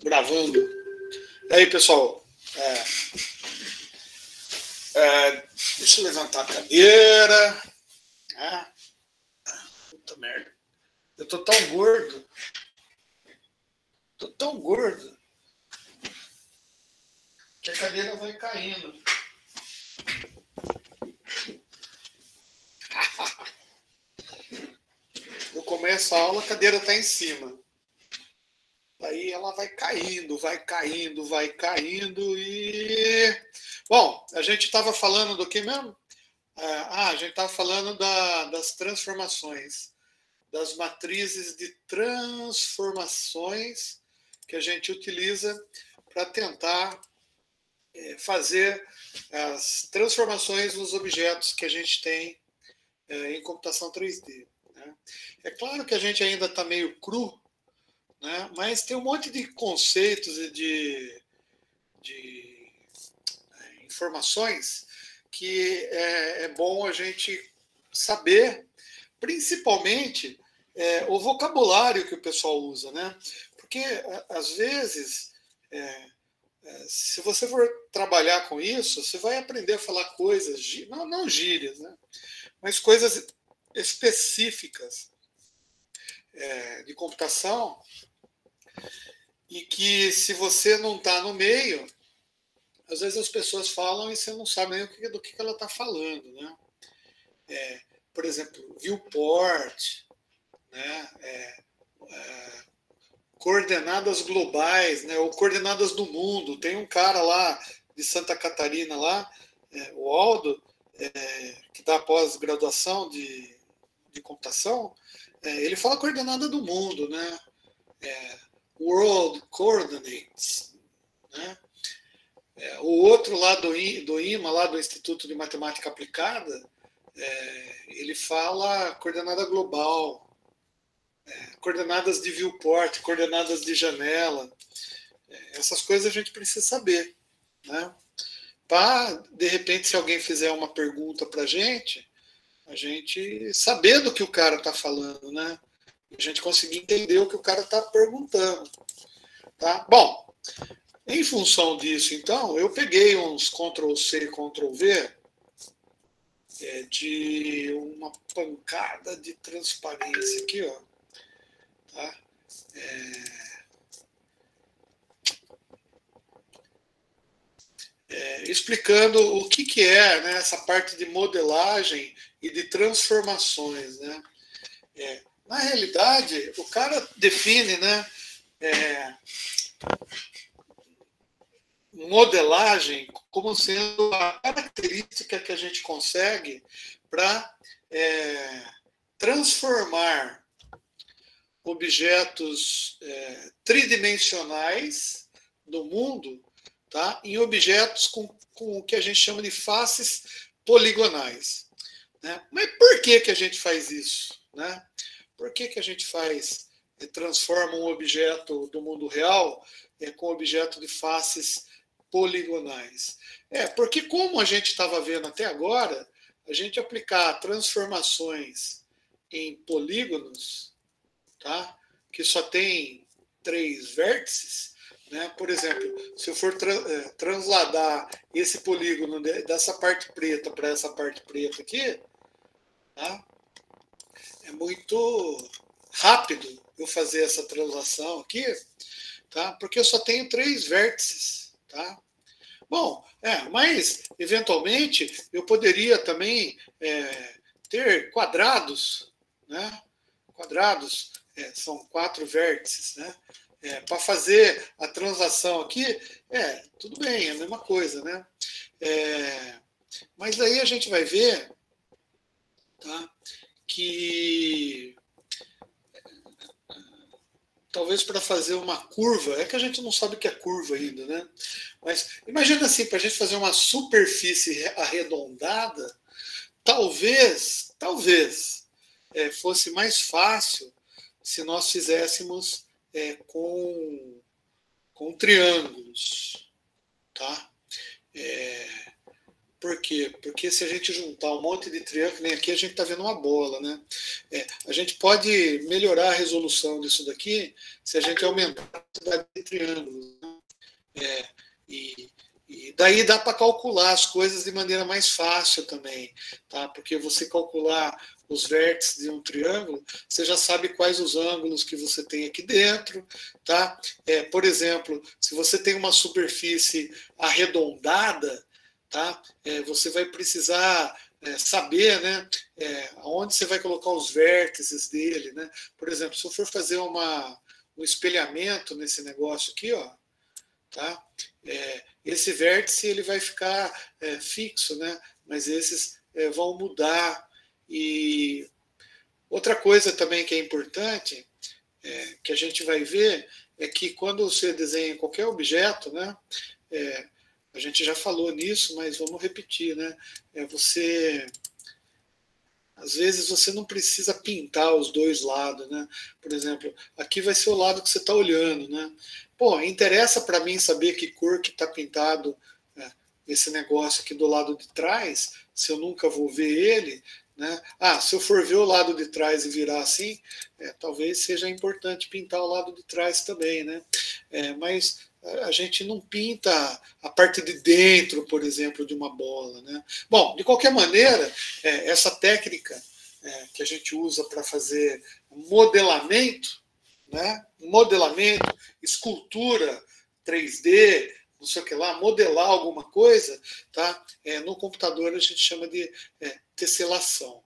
Gravando. E aí, pessoal? Deixa eu levantar a cadeira. Puta merda. Eu tô tão gordo. Tô tão gordo que a cadeira vai caindo. Eu começo a aula, a cadeira tá em cima. Aí ela vai caindo, vai caindo, vai caindo e... Bom, a gente estava falando do que mesmo? A gente estava falando das transformações, das matrizes de transformações que a gente utiliza para tentar fazer as transformações nos objetos que a gente tem em computação 3D. Né? É claro que a gente ainda está meio cru, né? Mas tem um monte de conceitos e de informações que é bom a gente saber, principalmente o vocabulário que o pessoal usa, né? Porque às vezes se você for trabalhar com isso, você vai aprender a falar coisas, não gírias, né? Mas coisas específicas de computação e que se você não está no meio, às vezes as pessoas falam e você não sabe nem do que ela está falando, né? Por exemplo, viewport, né? Coordenadas globais, né? Ou coordenadas do mundo. Tem um cara lá de Santa Catarina lá, o Aldo, que dá pós-graduação de computação, ele fala coordenada do mundo, né? World Coordinates, né? O outro lá do IMA, lá do Instituto de Matemática Aplicada, ele fala coordenada global, coordenadas de viewport, coordenadas de janela. Essas coisas a gente precisa saber, né? Para, de repente, se alguém fizer uma pergunta para a gente saber do que o cara está falando, né? A gente conseguir entender o que o cara está perguntando. Tá? Bom, em função disso, então, eu peguei uns Ctrl+C, Ctrl+V de uma pancada de transparência aqui, ó. Tá? Explicando o que é, né, essa parte de modelagem e de transformações, né? Na realidade, o cara define, né, modelagem como sendo a característica que a gente consegue para transformar objetos tridimensionais do mundo, tá, em objetos com o que a gente chama de faces poligonais. Né? Mas por que a gente faz isso? Né? Por que a gente transforma um objeto do mundo real com objeto de faces poligonais? Porque como a gente estava vendo até agora, a gente aplicar transformações em polígonos, tá? Que só tem 3 vértices, né? Por exemplo, se eu for transladar esse polígono dessa parte preta para essa parte preta aqui, tá? É muito rápido eu fazer essa translação aqui, tá? Porque eu só tenho 3 vértices, tá? Bom, mas eventualmente eu poderia também ter quadrados, né? Quadrados são 4 vértices, né? Para fazer a translação aqui, tudo bem, é a mesma coisa, né? Mas aí a gente vai ver, tá, que talvez para fazer uma curva, é que a gente não sabe o que é curva ainda, né? Mas imagina assim, para a gente fazer uma superfície arredondada, talvez fosse mais fácil se nós fizéssemos com triângulos, tá? Por quê? Porque se a gente juntar um monte de triângulo, nem aqui a gente está vendo uma bola, né? A gente pode melhorar a resolução disso daqui se a gente aumentar a quantidade de triângulos, né? E, e daí dá para calcular as coisas de maneira mais fácil também, tá? Porque você calcular os vértices de um triângulo, você já sabe quais os ângulos que você tem aqui dentro, tá? Por exemplo, se você tem uma superfície arredondada, tá? Você vai precisar saber, né, aonde você vai colocar os vértices dele, né? Por exemplo, se eu for fazer um espelhamento nesse negócio aqui, ó, tá? Esse vértice ele vai ficar fixo, né? Mas esses vão mudar. E outra coisa também que é importante, que a gente vai ver, é que quando você desenha qualquer objeto, né? A gente já falou nisso, mas vamos repetir, né? Às vezes você não precisa pintar os dois lados, né? Por exemplo, aqui vai ser o lado que você está olhando, né? Pô, interessa para mim saber que cor que está pintado esse negócio aqui do lado de trás, se eu nunca vou ver ele, né? Se eu for ver o lado de trás e virar assim, talvez seja importante pintar o lado de trás também, né? Mas a gente não pinta a parte de dentro, por exemplo, de uma bola, né? Bom, de qualquer maneira, essa técnica que a gente usa para fazer modelamento, né? Modelamento, escultura 3D, não sei o que lá, modelar alguma coisa, tá? No computador a gente chama de tesselação.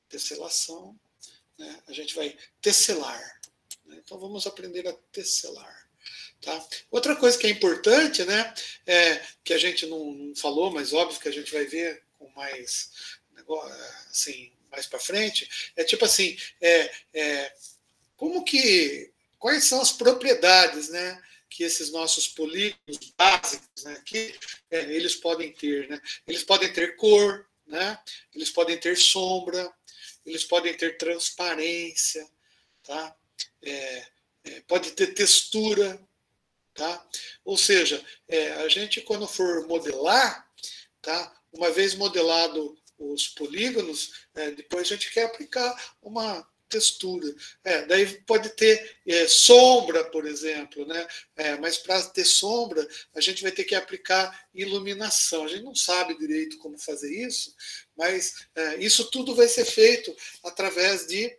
Tesselação, né? A gente vai tesselar. Né? Então vamos aprender a tesselar. Tá? Outra coisa que é importante, né, que a gente não falou, mas óbvio que a gente vai ver com mais, assim, mais para frente, tipo assim, quais são as propriedades, né, que esses nossos polígonos básicos, né, que eles podem ter, né? Eles podem ter cor, né? Eles podem ter sombra, eles podem ter transparência, tá? Pode ter textura. Tá? Ou seja, a gente quando for modelar, tá? Uma vez modelado os polígonos, depois a gente quer aplicar uma textura. Daí pode ter sombra, por exemplo, né? Mas para ter sombra, a gente vai ter que aplicar iluminação. A gente não sabe direito como fazer isso, mas isso tudo vai ser feito através de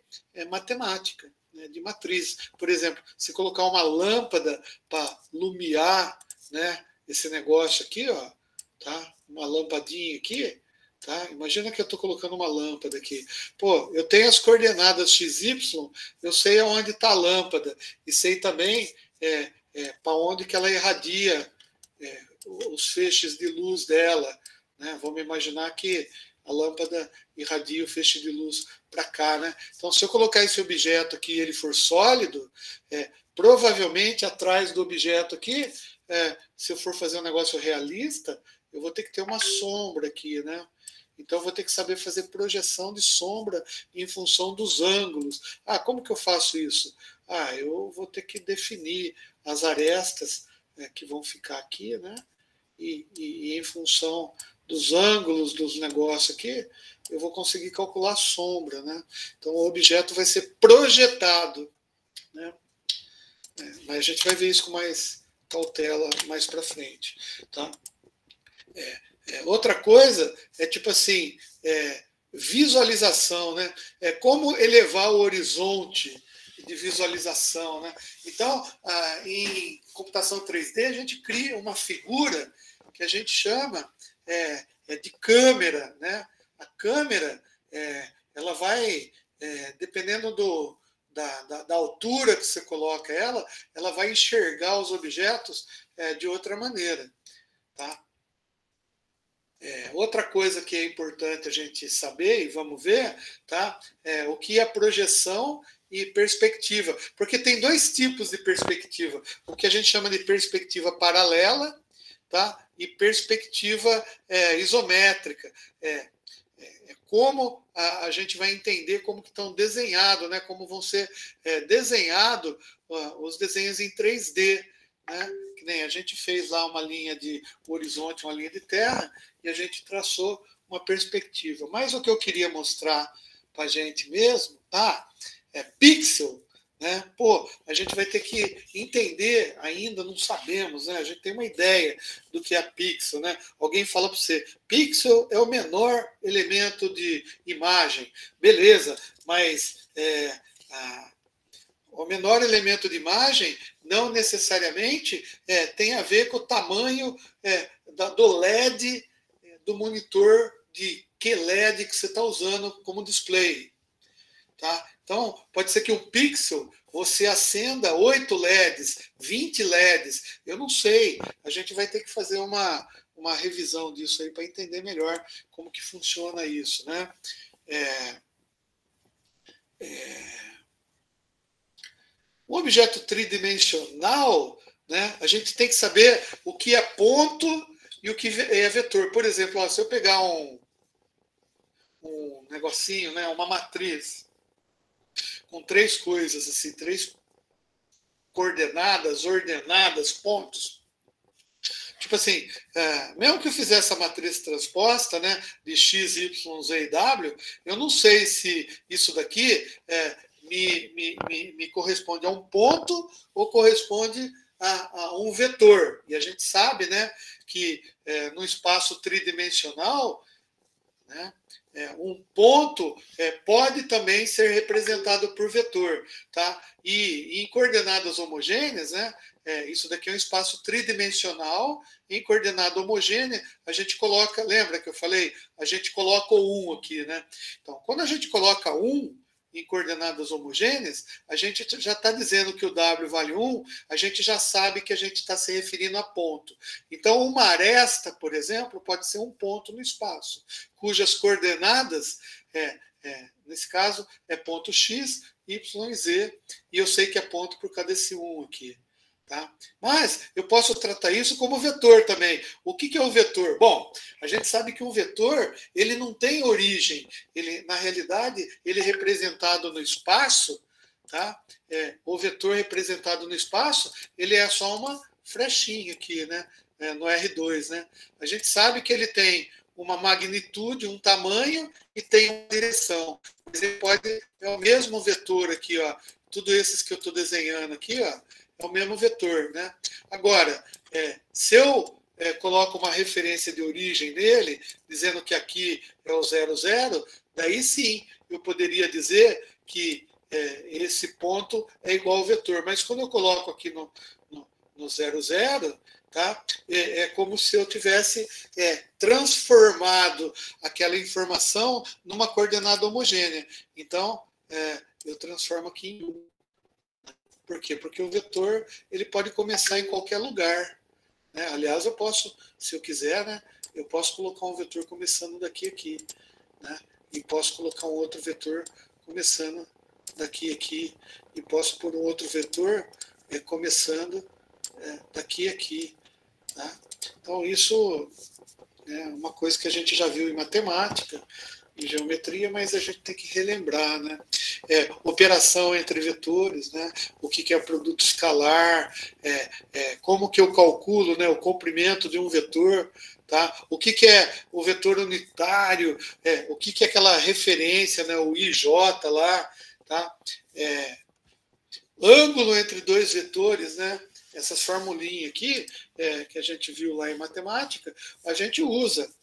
matemática, de matriz. Por exemplo, se colocar uma lâmpada para iluminar, né, esse negócio aqui, ó, tá? Uma lampadinha aqui, tá? Imagina que eu estou colocando uma lâmpada aqui. Pô, eu tenho as coordenadas XY, eu sei aonde está a lâmpada e sei também para onde que ela irradia os feixes de luz dela, né? Vamos imaginar que a lâmpada irradia o feixe de luz para cá, né? Então, se eu colocar esse objeto aqui e ele for sólido, provavelmente atrás do objeto aqui, se eu for fazer um negócio realista, eu vou ter que ter uma sombra aqui, né? Então, eu vou ter que saber fazer projeção de sombra em função dos ângulos. Como que eu faço isso? Eu vou ter que definir as arestas que vão ficar aqui, né? E em função dos ângulos dos negócios aqui, eu vou conseguir calcular a sombra, né? Então, o objeto vai ser projetado, né? Mas a gente vai ver isso com mais cautela mais para frente, tá? Outra coisa é tipo assim, visualização, né? Como elevar o horizonte de visualização, né? Então, em computação 3D, a gente cria uma figura que a gente chama de câmera, né? A câmera, ela vai, dependendo da altura que você coloca ela vai enxergar os objetos de outra maneira, tá? Outra coisa que é importante a gente saber, e vamos ver, tá? O que é projeção e perspectiva. Porque tem dois tipos de perspectiva. O que a gente chama de perspectiva paralela, tá? E perspectiva isométrica. Como a gente vai entender como que estão desenhados, né? Como vão ser desenhados os desenhos em 3D. né? Que nem a gente fez lá uma linha de horizonte, uma linha de terra, e a gente traçou uma perspectiva. Mas o que eu queria mostrar para a gente mesmo, é pixel, né? Pô, a gente vai ter que entender, ainda não sabemos, né? A gente tem uma ideia do que é pixel, né? Alguém fala para você, pixel é o menor elemento de imagem, beleza? Mas o menor elemento de imagem não necessariamente tem a ver com o tamanho do LED do monitor de QLED que você está usando como display. Tá? Então, pode ser que um pixel você acenda 8 LEDs, 20 LEDs, eu não sei. A gente vai ter que fazer uma revisão disso aí para entender melhor como que funciona isso, né? Um objeto tridimensional, né, a gente tem que saber o que é ponto e o que é vetor. Por exemplo, se eu pegar um negocinho, né, uma matriz, com três coisas, assim, três coordenadas, ordenadas, pontos. Tipo assim, mesmo que eu fizesse a matriz transposta, né, de x, y, z e w, eu não sei se isso daqui me corresponde a um ponto ou corresponde a um vetor. E a gente sabe, né, que no espaço tridimensional, né, um ponto pode também ser representado por vetor, tá? E em coordenadas homogêneas, né, isso daqui é um espaço tridimensional. Em coordenada homogênea, a gente coloca, lembra que eu falei? A gente coloca o 1 aqui, né? Então, quando a gente coloca 1 em coordenadas homogêneas, a gente já está dizendo que o W vale 1, a gente já sabe que a gente está se referindo a ponto. Então, uma aresta, por exemplo, pode ser um ponto no espaço, cujas coordenadas, nesse caso, é ponto x, y e z, e eu sei que é ponto por causa desse 1 aqui. Tá? Mas eu posso tratar isso como vetor também. O que é um vetor? Bom, a gente sabe que um vetor ele não tem origem. Ele, na realidade, ele é representado no espaço. Tá? O vetor representado no espaço ele é só uma flechinha aqui, né? No R2. Né? A gente sabe que ele tem uma magnitude, um tamanho e tem uma direção. Mas ele pode, é o mesmo vetor aqui, ó. Tudo esses que eu estou desenhando aqui, ó, é o mesmo vetor, né? Agora, se eu coloco uma referência de origem nele, dizendo que aqui é o 00, daí sim eu poderia dizer que esse ponto é igual ao vetor. Mas quando eu coloco aqui no 00, tá? É como se eu tivesse transformado aquela informação numa coordenada homogênea. Então, eu transformo aqui em 1. Por quê? Porque o vetor ele pode começar em qualquer lugar. Né? Aliás, eu posso, se eu quiser, né, eu posso colocar um vetor começando daqui aqui. Né? E posso colocar um outro vetor começando daqui aqui. E posso pôr um outro vetor começando daqui aqui. Tá? Então, isso é uma coisa que a gente já viu em matemática, em geometria, mas a gente tem que relembrar, né? Operação entre vetores, né? O que é produto escalar, como que eu calculo, né, o comprimento de um vetor, tá? O que é o vetor unitário, o que é aquela referência, né, o IJ lá, tá? Ângulo entre dois vetores, né? Essas formulinhas aqui, que a gente viu lá em matemática, a gente usa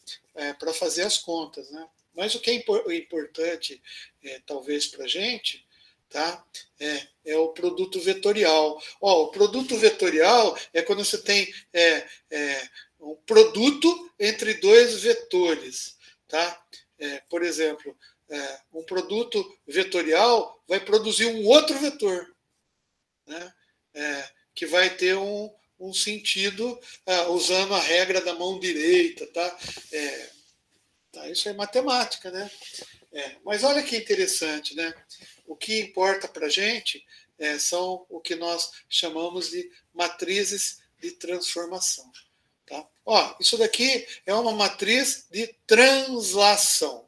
para fazer as contas, né? Mas o que é importante, talvez, para a gente, tá? É o produto vetorial. O produto vetorial é quando você tem um produto entre dois vetores. Tá? Por exemplo, um produto vetorial vai produzir um outro vetor, né? Que vai ter um sentido usando a regra da mão direita. Tá? Isso é matemática, né? Mas olha que interessante, né? O que importa para a gente são o que nós chamamos de matrizes de transformação. Tá? Isso daqui é uma matriz de translação.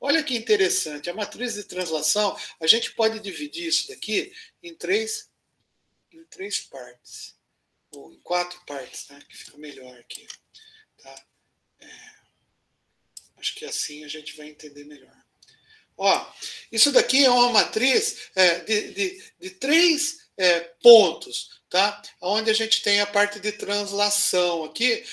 Olha que interessante, a matriz de translação, a gente pode dividir isso daqui em três partes. ou em 4 partes, né? Que fica melhor aqui. Tá? Acho que assim a gente vai entender melhor. Ó, isso daqui é uma matriz de 3 pontos, tá? Onde a gente tem a parte de translação aqui,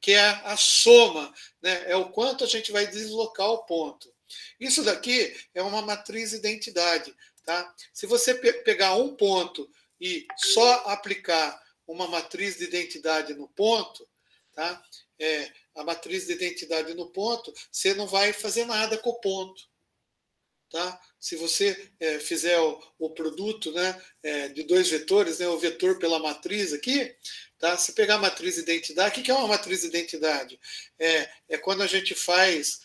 que é a soma, né? É o quanto a gente vai deslocar o ponto. Isso daqui é uma matriz identidade, tá? Se você pegar um ponto e só aplicar uma matriz de identidade no ponto, tá? A matriz de identidade no ponto, você não vai fazer nada com o ponto. Tá? Se você fizer o produto, né, de 2 vetores, né, o vetor pela matriz aqui, tá? Se pegar a matriz de identidade, o que é uma matriz de identidade? É quando a gente faz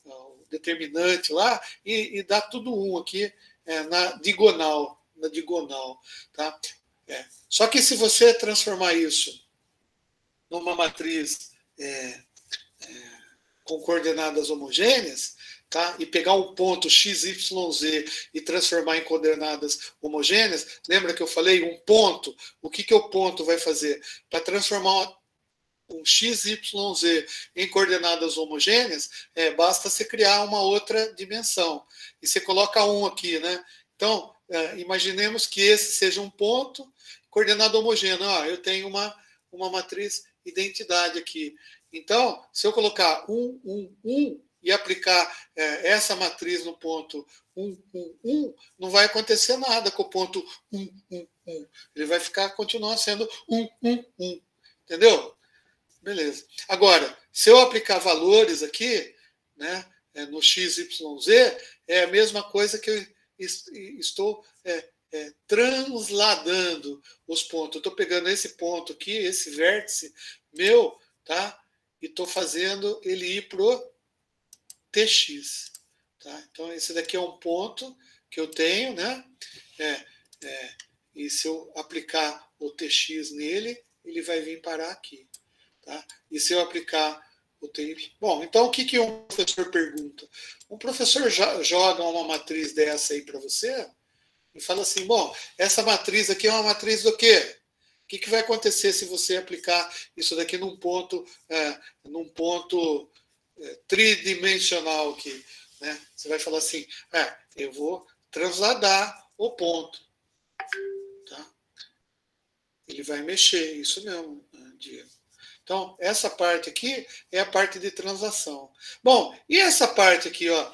o determinante lá e dá tudo 1 aqui na diagonal. Tá? Só que se você transformar isso numa matriz com coordenadas homogêneas, tá? E pegar um ponto x, y, z e transformar em coordenadas homogêneas, lembra que eu falei um ponto? O que o ponto vai fazer? Para transformar um x, y, z em coordenadas homogêneas, basta você criar uma outra dimensão. E você coloca 1 aqui, né? Então, imaginemos que esse seja um ponto, coordenada homogênea. Eu tenho uma matriz identidade aqui. Então, se eu colocar 1, 1, 1 e aplicar essa matriz no ponto 1, 1, 1, não vai acontecer nada com o ponto 1, 1, 1. Ele vai continuar sendo 1, 1, 1. Entendeu? Beleza. Agora, se eu aplicar valores aqui, né, no x, y, z, é a mesma coisa que eu estou transladando os pontos. Eu estou pegando esse ponto aqui, esse vértice meu, tá? E estou fazendo ele ir para o tx. Tá? Então, esse daqui é um ponto que eu tenho, né? E se eu aplicar o tx nele, ele vai vir parar aqui. Tá? E se eu aplicar o TI? Bom, então o que um professor pergunta? Um professor joga uma matriz dessa aí para você e fala assim, bom, essa matriz aqui é uma matriz do quê? O que vai acontecer se você aplicar isso daqui num ponto tridimensional aqui? Né? Você vai falar assim, eu vou transladar o ponto. Tá? Ele vai mexer, isso mesmo, Diego. Então, essa parte aqui é a parte de translação. Bom, e essa parte aqui, ó,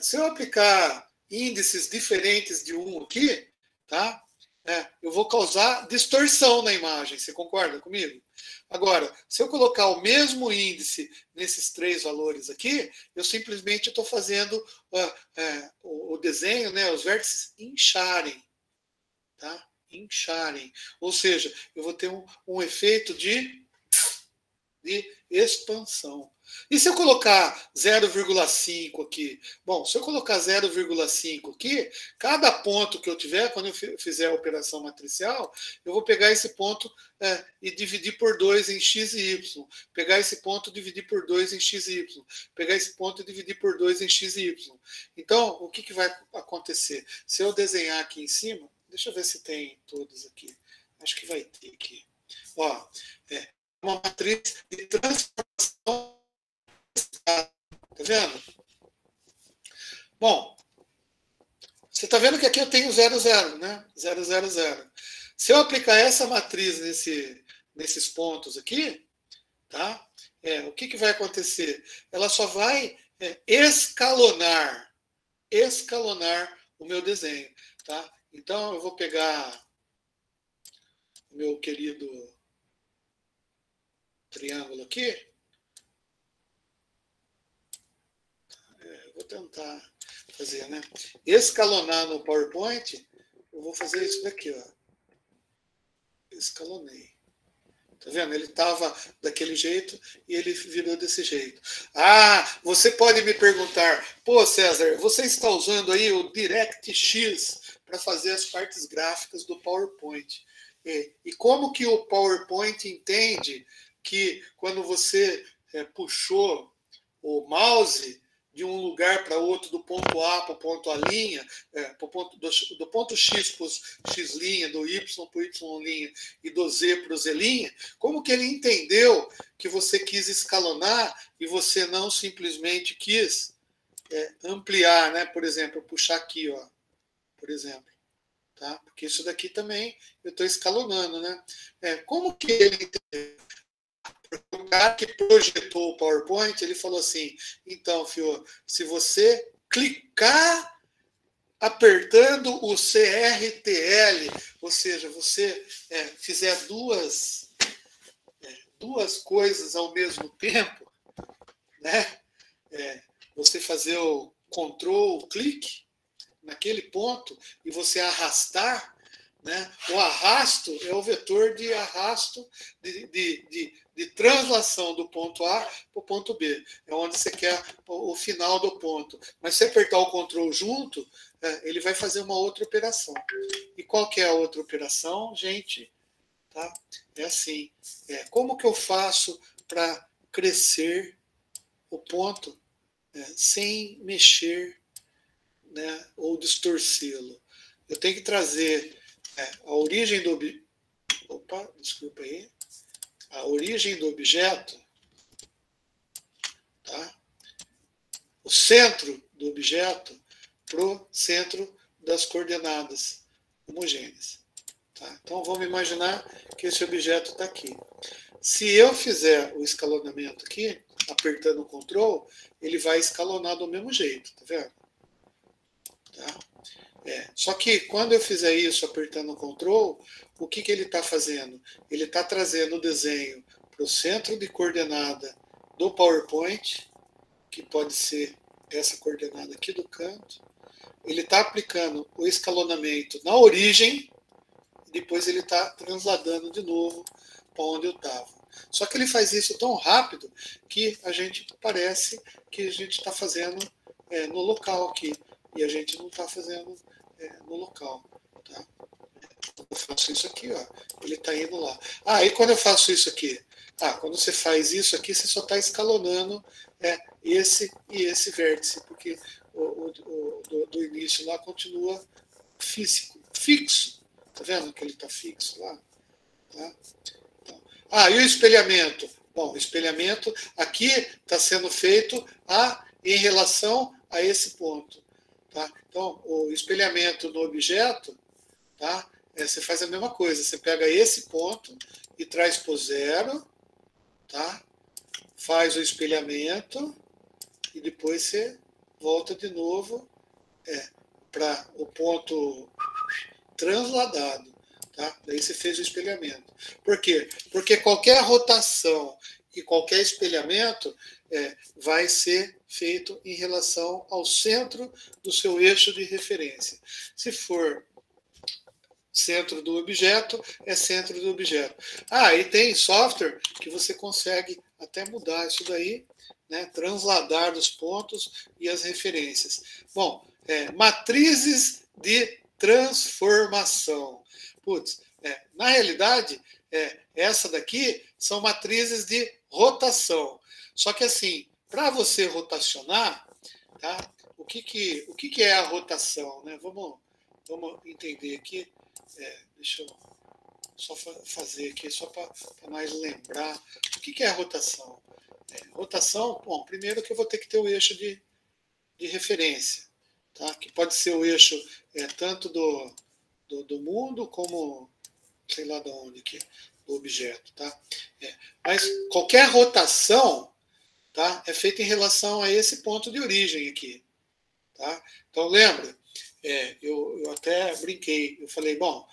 se eu aplicar índices diferentes de 1 aqui, tá? Eu vou causar distorção na imagem, você concorda comigo? Agora, se eu colocar o mesmo índice nesses 3 valores aqui, eu simplesmente estou fazendo o desenho, né, os vértices incharem. Tá? Incharem. Ou seja, eu vou ter um efeito de expansão. E se eu colocar 0,5 aqui? Bom, se eu colocar 0,5 aqui, cada ponto que eu tiver, quando eu fizer a operação matricial, eu vou pegar esse ponto e dividir por 2 em x e y. Pegar esse ponto e dividir por 2 em x e y. Pegar esse ponto e dividir por 2 em x e y. Então, o que vai acontecer? Se eu desenhar aqui em cima, deixa eu ver se tem todos aqui. Acho que vai ter aqui. Ó, uma matriz de transformação. Tá vendo? Bom, você está vendo que aqui eu tenho 0, 0, né? 0, 0, 0. Se eu aplicar essa matriz nesses pontos aqui, tá? O que vai acontecer? Ela só vai escalonar o meu desenho, tá? Então, eu vou pegar o meu querido triângulo aqui. Vou tentar fazer, né? Escalonar no PowerPoint, eu vou fazer isso daqui, ó. Escalonei. Tá vendo? Ele estava daquele jeito e ele virou desse jeito. Você pode me perguntar, pô, César, você está usando aí o DirectX para fazer as partes gráficas do PowerPoint. E como que o PowerPoint entende que quando você puxou o mouse, de um lugar para outro, do ponto A para o ponto A', do ponto X para o X', do Y para o Y', e do Z para o Z', como que ele entendeu que você quis escalonar e você não simplesmente quis ampliar, né? Por exemplo, puxar aqui, ó, por exemplo. Tá? Porque isso daqui também eu estou escalonando, né? Como que ele entendeu? O cara que projetou o PowerPoint, ele falou assim, então, Fio, se você clicar apertando o CRTL, ou seja, você fizer duas coisas ao mesmo tempo, né? Você fazer o control clique naquele ponto e você arrastar, né? O arrasto é o vetor de arrasto de translação do ponto A para o ponto B. É onde você quer o final do ponto. Mas se apertar o control junto, ele vai fazer uma outra operação. E qual que é a outra operação, gente? Tá? É assim. Como que eu faço para crescer o ponto sem mexer, né, ou distorcê-lo? Eu tenho que trazer a origem do desculpa aí, a origem do objeto, tá? O centro do objeto para o centro das coordenadas homogêneas. Tá? Então vamos imaginar que esse objeto está aqui. Se eu fizer o escalonamento aqui, apertando o Ctrl, ele vai escalonar do mesmo jeito, tá vendo? Tá? Só que quando eu fizer isso apertando o Ctrl, o que ele está fazendo? Ele está trazendo o desenho para o centro de coordenada do PowerPoint, que pode ser essa coordenada aqui do canto. Ele está aplicando o escalonamento na origem, e depois ele está transladando de novo para onde eu estava. Só que ele faz isso tão rápido que a gente parece que a gente está fazendo no local aqui. E a gente não está fazendo no local. Tá? Eu faço isso aqui, ó, ele está indo lá. E quando eu faço isso aqui? Quando você faz isso aqui, você só está escalonando esse e esse vértice, porque do início lá continua fixo. Tá vendo que ele está fixo lá? Tá? Então, e o espelhamento? Bom, o espelhamento aqui está sendo feito em relação a esse ponto. Tá? Então, o espelhamento no objeto, tá? Você faz a mesma coisa. Você pega esse ponto e traz para o zero, tá? Faz o espelhamento e depois você volta de novo para o ponto transladado. Tá? Daí você fez o espelhamento. Por quê? Porque qualquer rotação e qualquer espelhamento vai ser feito em relação ao centro do seu eixo de referência. Se for centro do objeto, é centro do objeto. E tem software que você consegue até mudar isso daí, né? Transladar dos pontos e as referências. Bom, matrizes de transformação. Na realidade, essa daqui são matrizes de rotação. Só que assim, para você rotacionar, tá? O que é a rotação? Né? Vamos entender aqui. Deixa eu só fazer aqui, só para mais lembrar. O que é a rotação? Rotação, bom, primeiro que eu vou ter que ter o eixo de referência, tá? Que pode ser o eixo tanto do mundo como sei lá de onde aqui, do objeto, tá? Mas qualquer rotação, tá, é feita em relação a esse ponto de origem aqui, tá? Então lembra, eu até brinquei, eu falei, bom,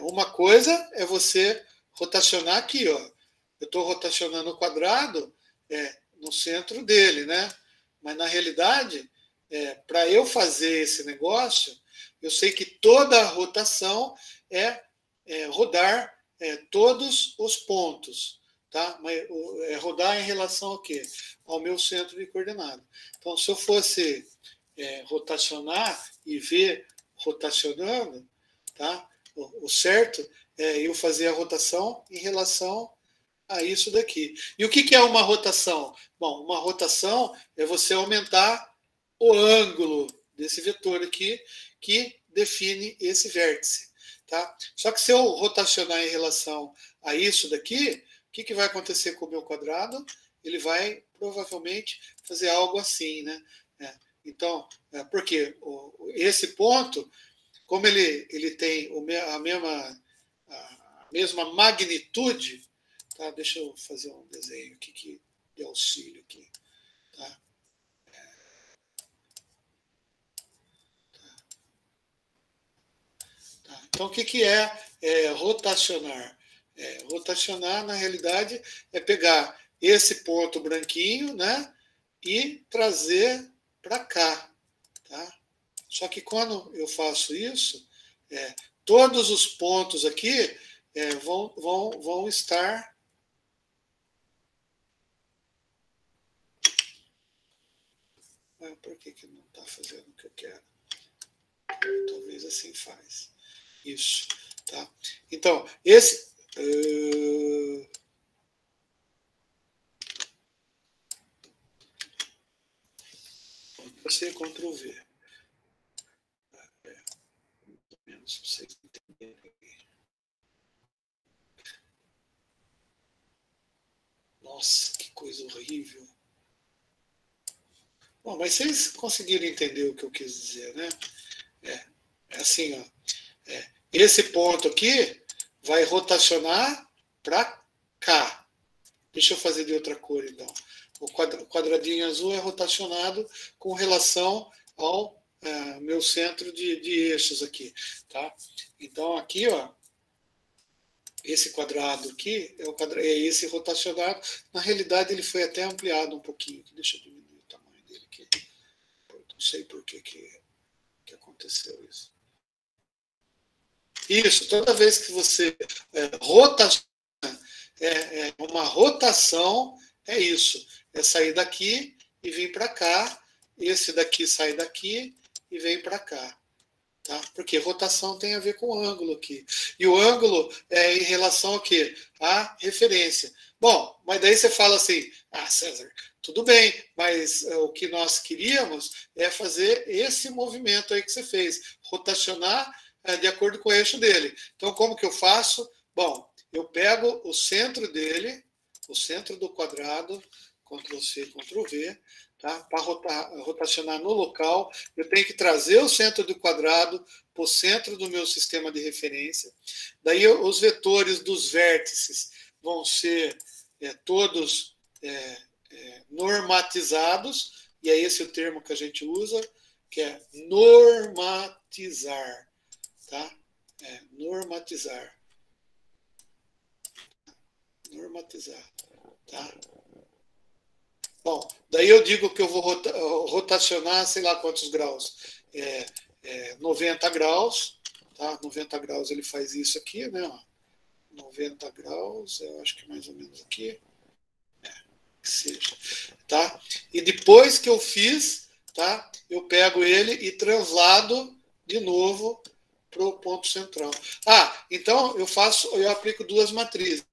uma coisa é você rotacionar aqui, ó. Eu estou rotacionando o quadrado no centro dele, né? Mas na realidade, para eu fazer esse negócio, eu sei que toda a rotação é rodar todos os pontos, tá? Mas rodar em relação ao quê? Ao meu centro de coordenada. Então, se eu fosse rotacionar e ver rotacionando, tá? O certo é eu fazer a rotação em relação a isso daqui. E o que é uma rotação? Bom, uma rotação é você aumentar o ângulo desse vetor aqui, que define esse vértice. Tá? Só que se eu rotacionar em relação a isso daqui, o que vai acontecer com o meu quadrado? Ele vai provavelmente fazer algo assim, né? Então, por quê? Esse ponto, como ele tem a mesma magnitude, tá? Deixa eu fazer um desenho aqui de auxílio aqui, tá? Tá? Então, o que é rotacionar? Rotacionar, na realidade, é pegar esse ponto branquinho, né, e trazer para cá. Tá? Só que quando eu faço isso, todos os pontos aqui vão estar. Por que não está fazendo o que eu quero? Talvez assim faz. Isso. Tá? Então, esse. Ctrl-C, Ctrl-V. Menos pra vocês entenderem. Nossa, que coisa horrível. Bom, mas vocês conseguiram entender o que eu quis dizer, né? É assim, ó. Esse ponto aqui vai rotacionar para cá. Deixa eu fazer de outra cor, então. O quadradinho azul é rotacionado com relação ao meu centro de eixos aqui, tá? Então, aqui, ó, esse quadrado aqui é esse rotacionado. Na realidade, ele foi até ampliado um pouquinho. Deixa eu diminuir o tamanho dele aqui. Não sei por que aconteceu isso. Isso, toda vez que você rotaciona, uma rotação, é isso. É sair daqui e vir para cá. Esse daqui sai daqui e vem para cá. Tá? Porque rotação tem a ver com o ângulo aqui. E o ângulo é em relação ao quê? À referência. Bom, mas daí você fala assim, César, tudo bem, mas o que nós queríamos é fazer esse movimento aí que você fez, rotacionar de acordo com o eixo dele. Então, como que eu faço? Bom, eu pego o centro dele, o centro do quadrado, Ctrl+C, Ctrl+V, tá? Para rotacionar no local, eu tenho que trazer o centro do quadrado para o centro do meu sistema de referência. Daí os vetores dos vértices vão ser todos normatizados, e é esse o termo que a gente usa, que é normatizar. Tá? Normatizar. Normatizar. Tá? Bom, daí eu digo que eu vou rotacionar, sei lá quantos graus. 90 graus. Tá? 90 graus ele faz isso aqui, né? 90 graus, eu acho que mais ou menos aqui. Que seja. Tá? E depois que eu fiz, tá? Eu pego ele e translado de novo para o ponto central. Então eu aplico duas matrizes.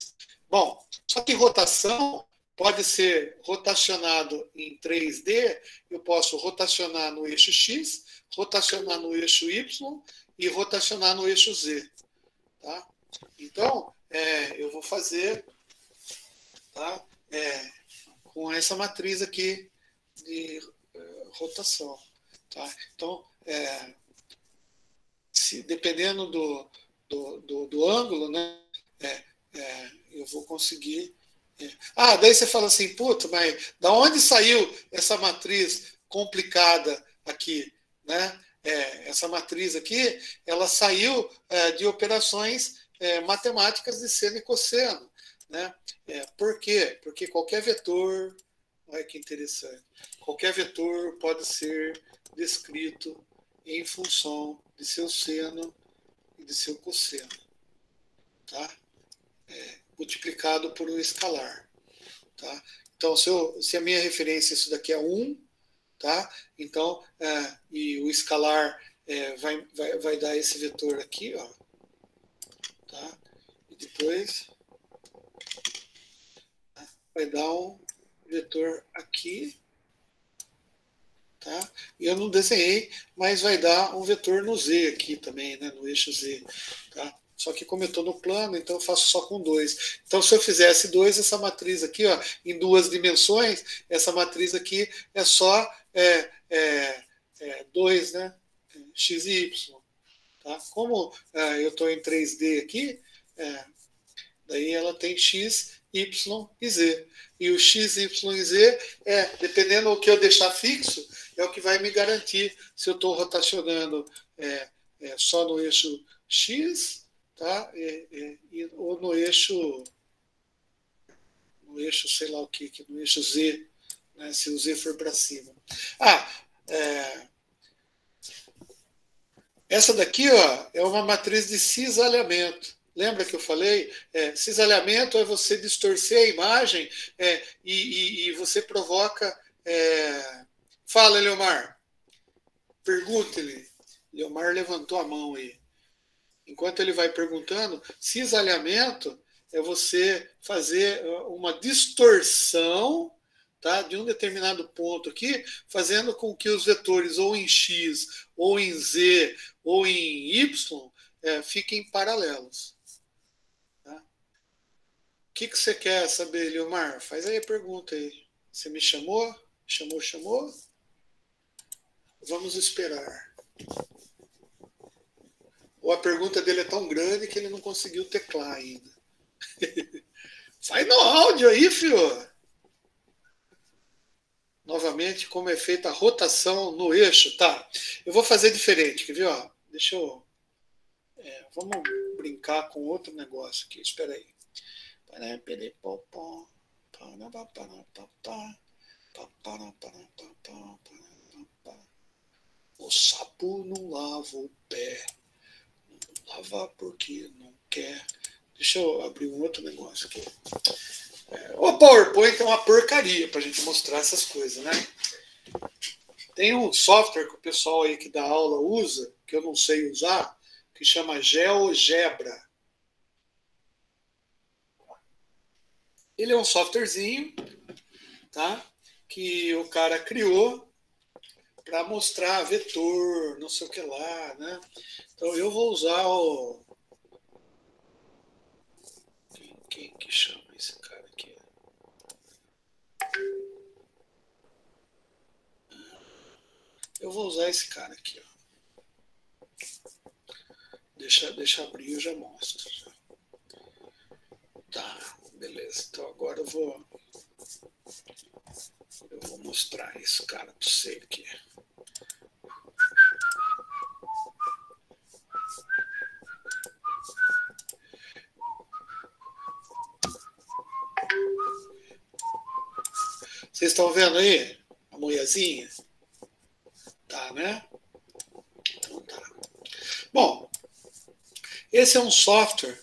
Bom, só que rotação pode ser rotacionado em 3D, eu posso rotacionar no eixo X, rotacionar no eixo Y e rotacionar no eixo Z. Tá? Então, eu vou fazer, tá? Com essa matriz aqui de rotação. Tá? Então, dependendo do ângulo, né, eu vou conseguir. Daí você fala assim, puta, mas da onde saiu essa matriz complicada aqui? Né? Essa matriz aqui, ela saiu de operações matemáticas de seno e cosseno. Né? Por quê? Porque qualquer vetor, olha que interessante, qualquer vetor pode ser descrito em função de seu seno e de seu cosseno. Tá? Multiplicado por um escalar. Tá? Então, se a minha referência, isso daqui é 1, tá? Então, e o escalar vai dar esse vetor aqui, ó. Tá? E depois vai dar um vetor aqui. tá? E eu não desenhei, mas vai dar um vetor no Z aqui também, né? No eixo Z, tá? Só que como eu estou no plano, então eu faço só com 2. Então, se eu fizesse 2, essa matriz aqui, ó, em 2 dimensões, essa matriz aqui é só 2, né? X e Y. Tá? Como eu estou em 3D aqui, daí ela tem X, Y e Z. E o X, Y e Z, dependendo do que eu deixar fixo, é o que vai me garantir se eu estou rotacionando só no eixo X, tá? Ou no eixo, sei lá o que, no eixo Z, né? Se o Z for para cima. Essa daqui, ó, é uma matriz de cisalhamento. Lembra que eu falei? Cisalhamento é você distorcer a imagem e você provoca. Fala, Leomar. Pergunte-lhe. Leomar levantou a mão aí. Enquanto ele vai perguntando, cisalhamento é você fazer uma distorção, tá, de um determinado ponto aqui, fazendo com que os vetores ou em X, ou em Z, ou em Y fiquem paralelos. Tá? O que você quer saber, Leomar? Faz aí a pergunta aí. Você me chamou? Chamou? Vamos esperar. Ou a pergunta dele é tão grande que ele não conseguiu teclar ainda. Sai no áudio aí, filho. Novamente, como é feita a rotação no eixo. Tá, eu vou fazer diferente, quer ver? Ó? Deixa eu... vamos brincar com outro negócio aqui. Espera aí. O sapo não lava o pé. Não lava porque não quer. Deixa eu abrir um outro negócio aqui. O PowerPoint é uma porcaria para a gente mostrar essas coisas, né? Tem um software que o pessoal aí que dá aula usa, que eu não sei usar, que chama GeoGebra. Ele é um softwarezinho, tá? Que o cara criou para mostrar vetor, não sei o que lá, né? Então eu vou usar o... Quem que chama esse cara aqui? Eu vou usar esse cara aqui, ó. Deixa abrir e eu já mostro. Tá, beleza. Então agora eu vou mostrar esse cara para você aqui. Vocês estão vendo aí a mulherzinha? Tá, né? Então tá. Bom, esse é um software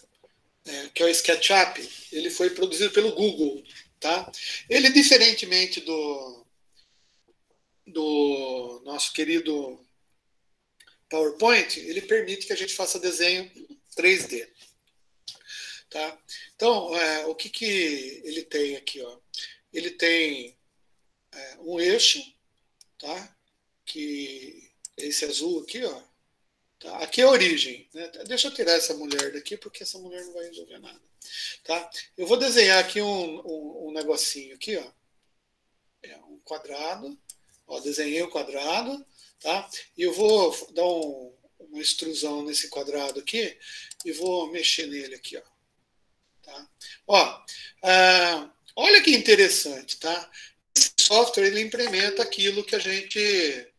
que é o SketchUp. Ele foi produzido pelo Google, tá? Ele, diferentemente do nosso querido PowerPoint, ele permite que a gente faça desenho 3D. Tá? Então, o que ele tem aqui? Ó? Ele tem um eixo, tá? Que esse azul aqui, ó. Tá? Aqui é a origem. Né? Deixa eu tirar essa mulher daqui, porque essa mulher não vai resolver nada. Tá? Eu vou desenhar aqui um negocinho aqui, ó. Um quadrado. Ó, desenhei o quadrado, tá? E eu vou dar uma extrusão nesse quadrado aqui e vou mexer nele aqui, ó. Tá? Ó, olha que interessante, tá? Esse software ele implementa aquilo que a gente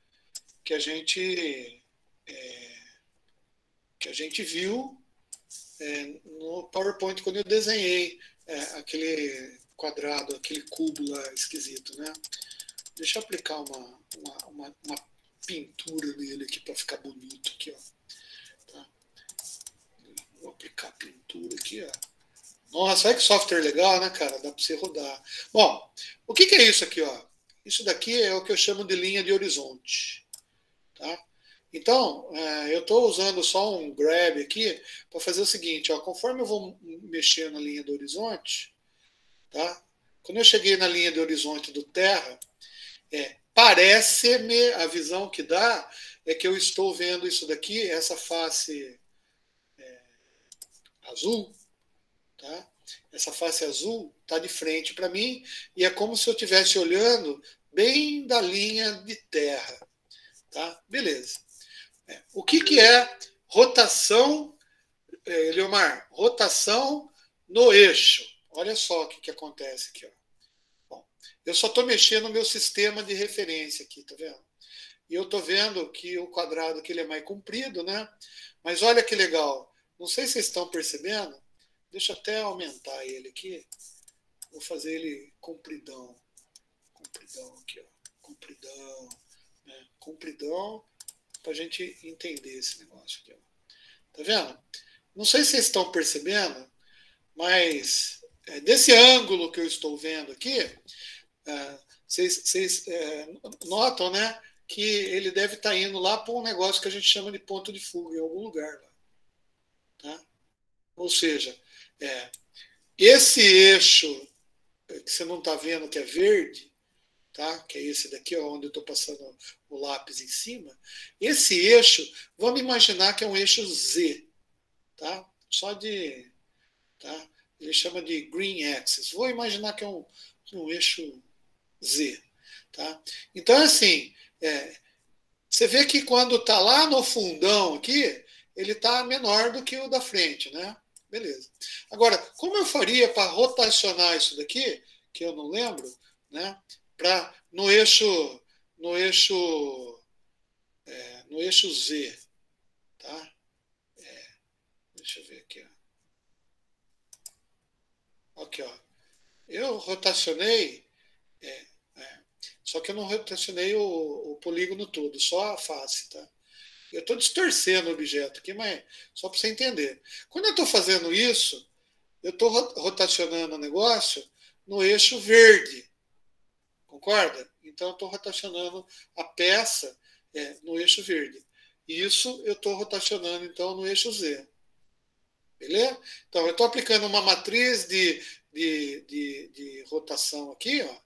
viu no PowerPoint quando eu desenhei aquele quadrado, aquele cubo lá esquisito, né? Deixa eu aplicar uma pintura nele aqui para ficar bonito aqui, ó. Tá? Vou aplicar a pintura aqui, ó. Nossa, olha que software legal, né, cara? Dá para você rodar. Bom, o que é isso aqui, ó? Isso daqui é o que eu chamo de linha de horizonte, tá? Então, eu estou usando só um grab aqui para fazer o seguinte, ó, conforme eu vou mexer na linha do horizonte, tá? Quando eu cheguei na linha de horizonte do Terra, parece-me, a visão que dá é que eu estou vendo isso daqui, essa face azul, tá? Essa face azul está de frente para mim e é como se eu estivesse olhando bem da linha de terra, tá? Beleza. O que é rotação, Leomar? Rotação no eixo. Olha só o que acontece aqui. Ó. Bom, eu só estou mexendo no meu sistema de referência aqui, tá vendo? E eu estou vendo que o quadrado aqui ele é mais comprido, né? Mas olha que legal. Não sei se vocês estão percebendo. Deixa eu até aumentar ele aqui. Vou fazer ele compridão. Compridão aqui, ó. Compridão. Né? Compridão para a gente entender esse negócio aqui. Ó. Tá vendo? Não sei se vocês estão percebendo, mas desse ângulo que eu estou vendo aqui, vocês notam, né? Que ele deve estar indo lá para um negócio que a gente chama de ponto de fuga, em algum lugar lá. Tá? Ou seja, esse eixo que você não está vendo que é verde, tá? Que é esse daqui, ó, onde eu estou passando o lápis em cima, esse eixo, vamos imaginar que é um eixo Z, tá? Só de... Tá? Ele chama de green axis. Vou imaginar que é um eixo Z. Tá? Então, assim, você vê que quando está lá no fundão aqui, ele está menor do que o da frente, né? Beleza. Agora, como eu faria para rotacionar isso daqui, que eu não lembro, né? Para no eixo Z, tá? Deixa eu ver aqui, ó. Aqui, ó. Eu rotacionei, só que eu não rotacionei o polígono todo, só a face, tá? Eu estou distorcendo o objeto aqui, mas só para você entender. Quando eu estou fazendo isso, eu estou rotacionando o negócio no eixo verde. Concorda? Então, eu estou rotacionando a peça no eixo verde. Isso eu estou rotacionando, então, no eixo Z. Beleza? Então, eu estou aplicando uma matriz de rotação aqui, ó,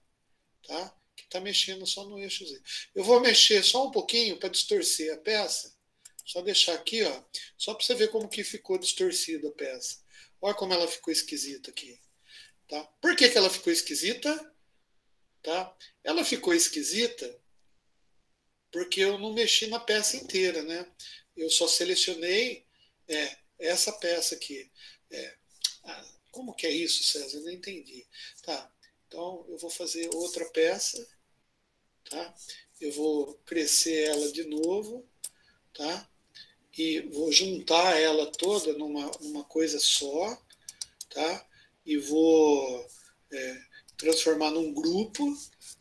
tá? Que está mexendo só no eixo Z. Eu vou mexer só um pouquinho para distorcer a peça. Só deixar aqui, ó, só para você ver como que ficou distorcida a peça. Olha como ela ficou esquisita aqui. Tá? Por que ela ficou esquisita? Tá? Ela ficou esquisita porque eu não mexi na peça inteira, né? Eu só selecionei essa peça aqui. Como que é isso, César? Eu não entendi. Tá, então eu vou fazer outra peça, tá? Eu vou crescer ela de novo, tá? E vou juntar ela toda numa coisa só, tá? E vou transformar num grupo,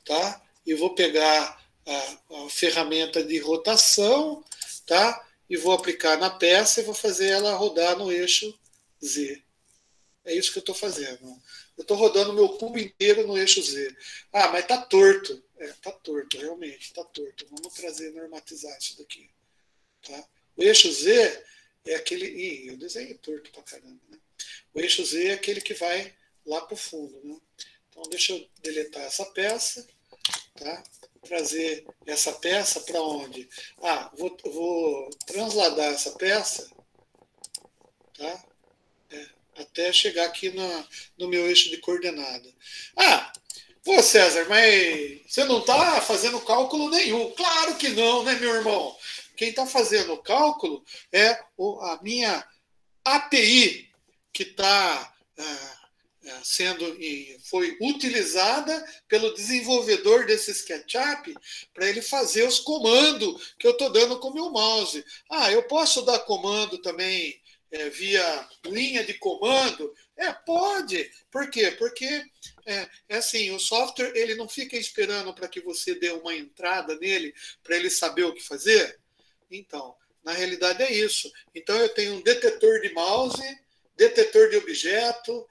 tá? E vou pegar a ferramenta de rotação, tá? E vou aplicar na peça e vou fazer ela rodar no eixo Z. É isso que eu estou fazendo. Eu estou rodando meu cubo inteiro no eixo Z. Ah, mas está torto. Está torto, realmente, está torto. Vamos trazer, normatizar isso daqui. Tá? O eixo Z é aquele... Ih, eu desenhei torto pra caramba, né? O eixo Z é aquele que vai lá para o fundo, né? Então, deixa eu deletar essa peça, tá? Trazer essa peça para onde? Vou transladar essa peça, tá? Até chegar aqui no meu eixo de coordenada. Pô, César, mas você não está fazendo cálculo nenhum. Claro que não, né, meu irmão? Quem está fazendo o cálculo é a minha API, que está foi utilizada pelo desenvolvedor desse SketchUp para ele fazer os comandos que eu estou dando com o meu mouse. Eu posso dar comando também via linha de comando? Pode. Por quê? Porque assim, o software ele não fica esperando para que você dê uma entrada nele para ele saber o que fazer. Então, na realidade é isso. Então eu tenho um detetor de mouse, detetor de objeto,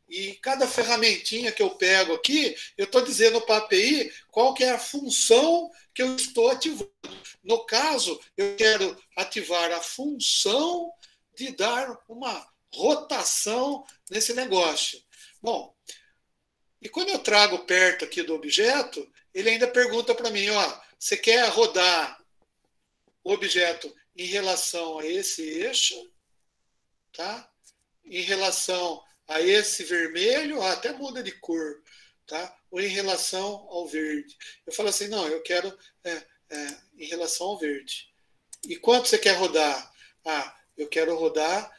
e cada ferramentinha que eu pego aqui, eu estou dizendo para a API qual que é a função que eu estou ativando. No caso, eu quero ativar a função de dar uma rotação nesse negócio. Bom, E quando eu trago perto aqui do objeto, ele ainda pergunta para mim, ó, você quer rodar o objeto em relação a esse eixo, tá? Em relação a esse vermelho, até muda de cor, tá? Ou em relação ao verde. Eu falo assim, não, eu quero em relação ao verde. E quanto você quer rodar? Ah, eu quero rodar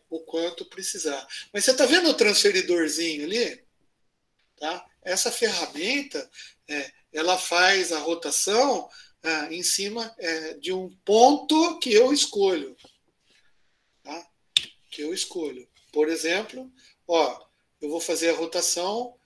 o quanto precisar. Mas você está vendo o transferidorzinho ali? Tá? Essa ferramenta, ela faz a rotação em cima de um ponto que eu escolho. Tá? Que eu escolho. Por exemplo, ó, eu vou fazer a rotação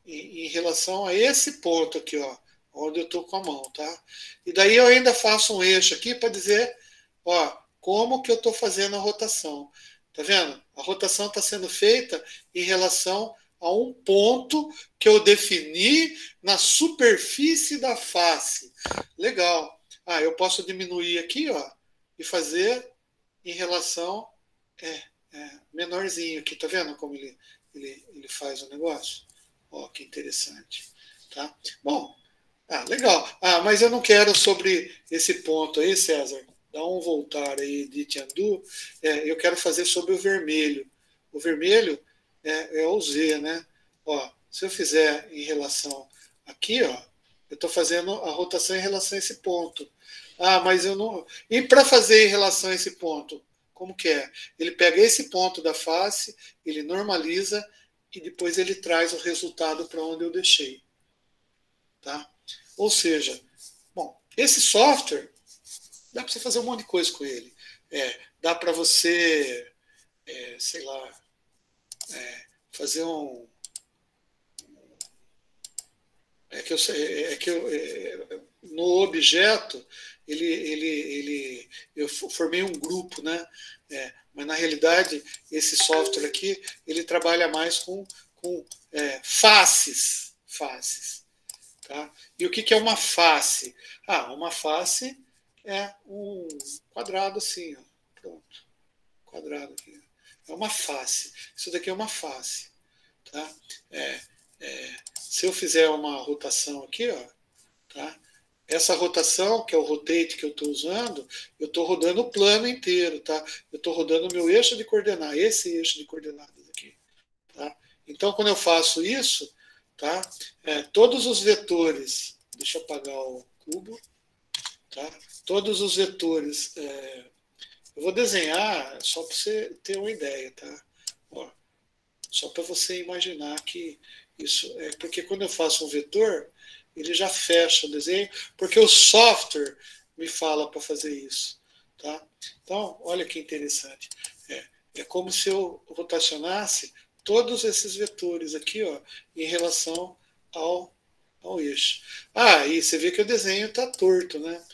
em relação a esse ponto aqui, ó, onde eu estou com a mão, tá? E daí eu ainda faço um eixo aqui para dizer, ó, como que eu estou fazendo a rotação. Tá vendo? A rotação está sendo feita em relação a um ponto que eu defini na superfície da face. Legal. Ah, eu posso diminuir aqui, ó, e fazer em relação é, menorzinho aqui, tá vendo como ele faz o negócio? Ó, que interessante. Tá? Bom, legal. Mas eu não quero sobre esse ponto aí, César. Dá um voltar aí de Tiandu. Eu quero fazer sobre o vermelho. O vermelho é o Z, né? Ó, se eu fizer em relação aqui, ó, eu estou fazendo a rotação em relação a esse ponto. Mas eu não. E para fazer em relação a esse ponto, como que é? Ele pega esse ponto da face, ele normaliza e depois ele traz o resultado para onde eu deixei. Tá? Ou seja, bom, esse software dá para você fazer um monte de coisa com ele. Dá para você, sei lá, fazer um. No objeto eu formei um grupo, né? Mas na realidade esse software aqui ele trabalha mais com faces, tá? E o que é uma face? Uma face é um quadrado assim, ó. Pronto, quadrado aqui. É uma face. Isso daqui é uma face, tá? Se eu fizer uma rotação aqui, ó, tá? Essa rotação, que é o rotate que eu estou usando, eu estou rodando o plano inteiro, tá? Eu estou rodando o meu eixo de coordenadas, esse eixo de coordenadas aqui, tá? Então, quando eu faço isso, tá? Todos os vetores, deixa eu apagar o cubo, tá? Todos os vetores, eu vou desenhar só para você ter uma ideia, tá? Ó, só para você imaginar que isso é porque quando eu faço um vetor, ele já fecha o desenho, porque o software me fala para fazer isso. Tá? Então, olha que interessante. É como se eu rotacionasse todos esses vetores aqui, ó, em relação ao eixo. E você vê que o desenho está torto, né?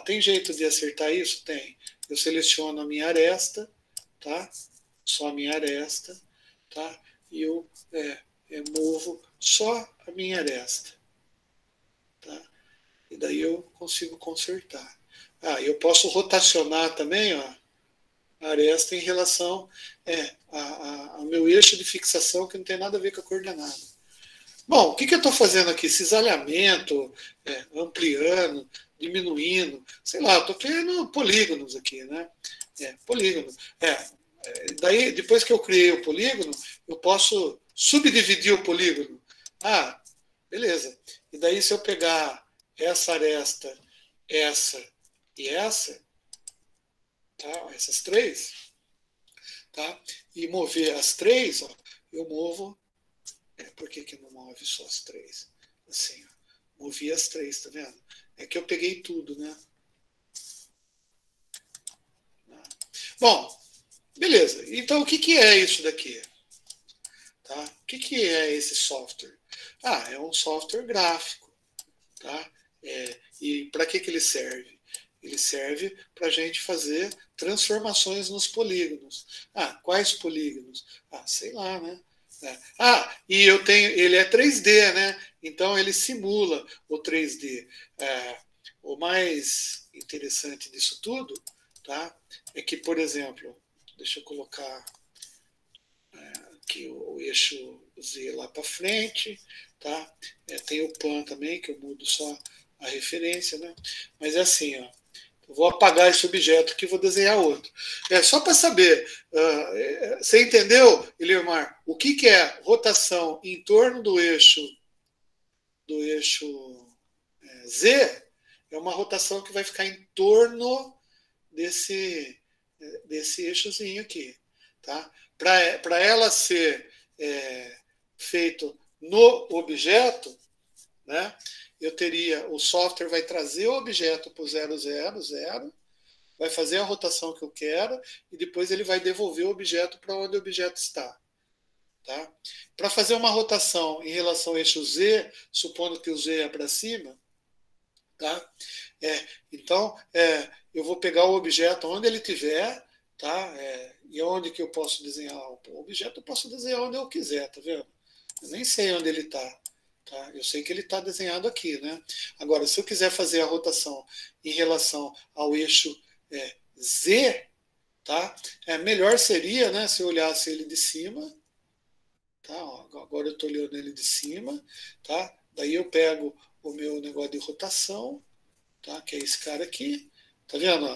Tem jeito de acertar isso? Tem. Eu seleciono a minha aresta, tá? Só a minha aresta, tá? E eu movo só a minha aresta. Tá? E daí eu consigo consertar. Eu posso rotacionar também, ó, a aresta em relação ao meu eixo de fixação, que não tem nada a ver com a coordenada. Bom, o que eu estou fazendo aqui? Cisalhamento, ampliando, diminuindo, sei lá, estou criando polígonos aqui, né? Polígonos. Daí, depois que eu criei o polígono, eu posso subdividir o polígono. Beleza. E daí, se eu pegar essa aresta, essa e essa, tá? Essas três, tá? E mover as três, ó, eu movo. Por que não move só as três? Assim, ó, movi as três, tá vendo? É que eu peguei tudo, né? Bom, beleza. Então, o que é isso daqui? Tá? O que é esse software? É um software gráfico. Tá? E para que ele serve? Ele serve para a gente fazer transformações nos polígonos. Quais polígonos? Sei lá, né? E ele é 3D, né? Então ele simula o 3D. O mais interessante disso tudo, tá? É que, por exemplo, deixa eu colocar aqui o eixo Z lá para frente, tá? Tem o pan também, que eu mudo só a referência, né? Mas é assim, ó. Eu vou apagar esse objeto aqui e vou desenhar outro. Só para saber, você entendeu, Eliomar, o que é rotação em torno do eixo Z? É uma rotação que vai ficar em torno desse eixozinho aqui. Tá? Para ela ser feito no objeto, né, o software vai trazer o objeto para o 0, 0, 0, vai fazer a rotação que eu quero e depois ele vai devolver o objeto para onde o objeto está. Tá? Para fazer uma rotação em relação ao eixo Z, supondo que o Z é para cima, tá? Então, eu vou pegar o objeto onde ele estiver, tá? E onde que eu posso desenhar o objeto, eu posso desenhar onde eu quiser, tá vendo? Eu nem sei onde ele está. Tá? Eu sei que ele está desenhado aqui, né? Agora, se eu quiser fazer a rotação em relação ao eixo Z, tá? Melhor seria, né, se eu olhasse ele de cima, tá? Agora eu estou olhando ele de cima, tá? Daí eu pego o meu negócio de rotação, tá? Que é esse cara aqui, tá vendo?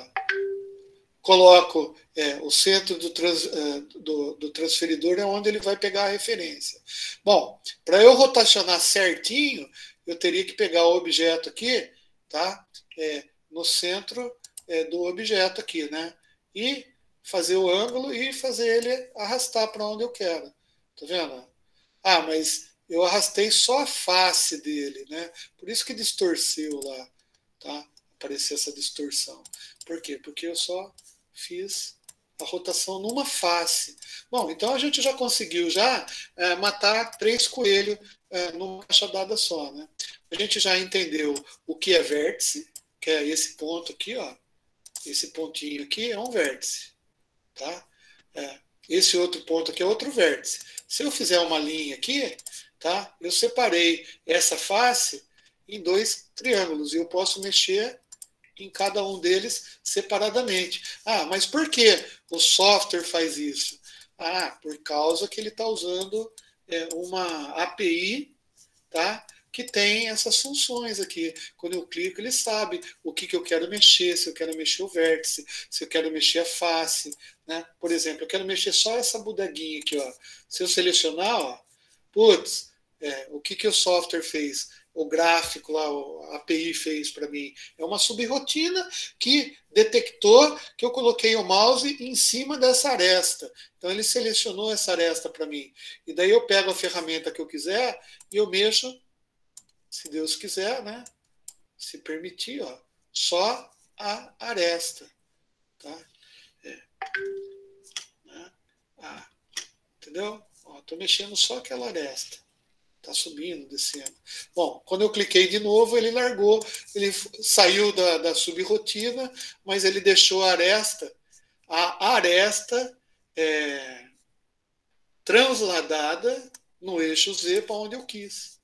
Coloco o centro do transferidor é onde ele vai pegar a referência. Bom, para eu rotacionar certinho, eu teria que pegar o objeto aqui, tá? No centro do objeto aqui, né? E fazer o ângulo e fazer ele arrastar para onde eu quero. Tá vendo? Ah, mas eu arrastei só a face dele, né? Por isso que distorceu lá, tá? Apareceu essa distorção. Por quê? Porque eu só fiz a rotação numa face. Bom, então a gente já conseguiu matar 3 coelhos numa cachadada só, né? A gente já entendeu o que é vértice, que é esse ponto aqui, ó. Esse pontinho aqui é um vértice, tá? Esse outro ponto aqui é outro vértice. Se eu fizer uma linha aqui, tá? Eu separei essa face em 2 triângulos e eu posso mexer em cada um deles separadamente. Ah, mas por que o software faz isso? Ah, por causa que ele está usando uma API, tá? Que tem essas funções aqui. Quando eu clico, ele sabe o que eu quero mexer, se eu quero mexer o vértice, se eu quero mexer a face, né? Por exemplo, eu quero mexer só essa bodeguinha aqui, ó. Se eu selecionar, ó, putz, o que o software fez? O gráfico lá, a API fez para mim. É uma subrotina que detectou que eu coloquei o mouse em cima dessa aresta. Então ele selecionou essa aresta para mim. E daí eu pego a ferramenta que eu quiser e eu mexo, se Deus quiser, né? Se permitir, ó, só a aresta. Tá? Entendeu? Estou mexendo só aquela aresta. Está subindo, descendo. Bom, quando eu cliquei de novo, ele largou, ele saiu da subrotina, mas ele deixou a aresta transladada no eixo Z para onde eu quis.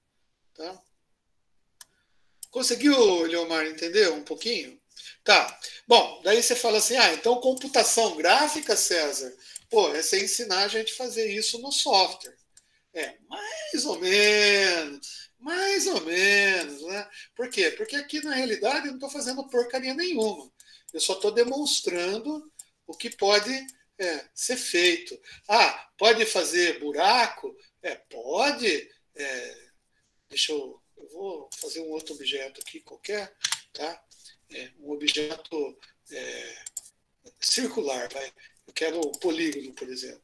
Tá? Conseguiu, Leomar, entender um pouquinho? Tá. Bom, daí você fala assim, então computação gráfica, César, pô, é você ensinar a gente a fazer isso no software. Mais ou menos, né? Por quê? Porque aqui, na realidade, eu não estou fazendo porcaria nenhuma. Eu só estou demonstrando o que pode ser feito. Ah, pode fazer buraco? Pode. Deixa eu vou fazer um outro objeto aqui qualquer, tá? Um objeto circular, vai. Eu quero um polígono, por exemplo.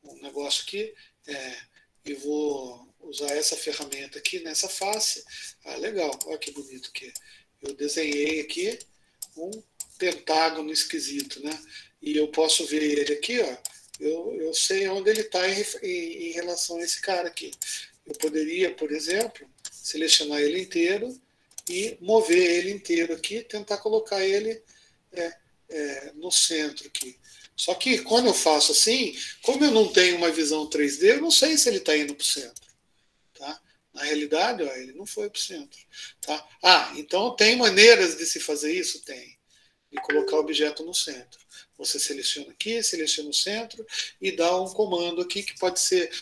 Um negócio aqui, e vou usar essa ferramenta aqui nessa face. Ah, legal, olha que bonito que eu desenhei aqui um pentágono esquisito, né? E eu posso ver ele aqui, ó. Eu sei onde ele está em relação a esse cara aqui. Eu poderia, por exemplo, selecionar ele inteiro e mover ele inteiro aqui, tentar colocar ele no centro aqui. Só que quando eu faço assim, como eu não tenho uma visão 3D, eu não sei se ele está indo para o centro. Tá? Na realidade, ó, ele não foi para o centro. Tá? Então tem maneiras de se fazer isso? Tem. De colocar o objeto no centro. Você seleciona aqui, seleciona o centro e dá um comando aqui que pode ser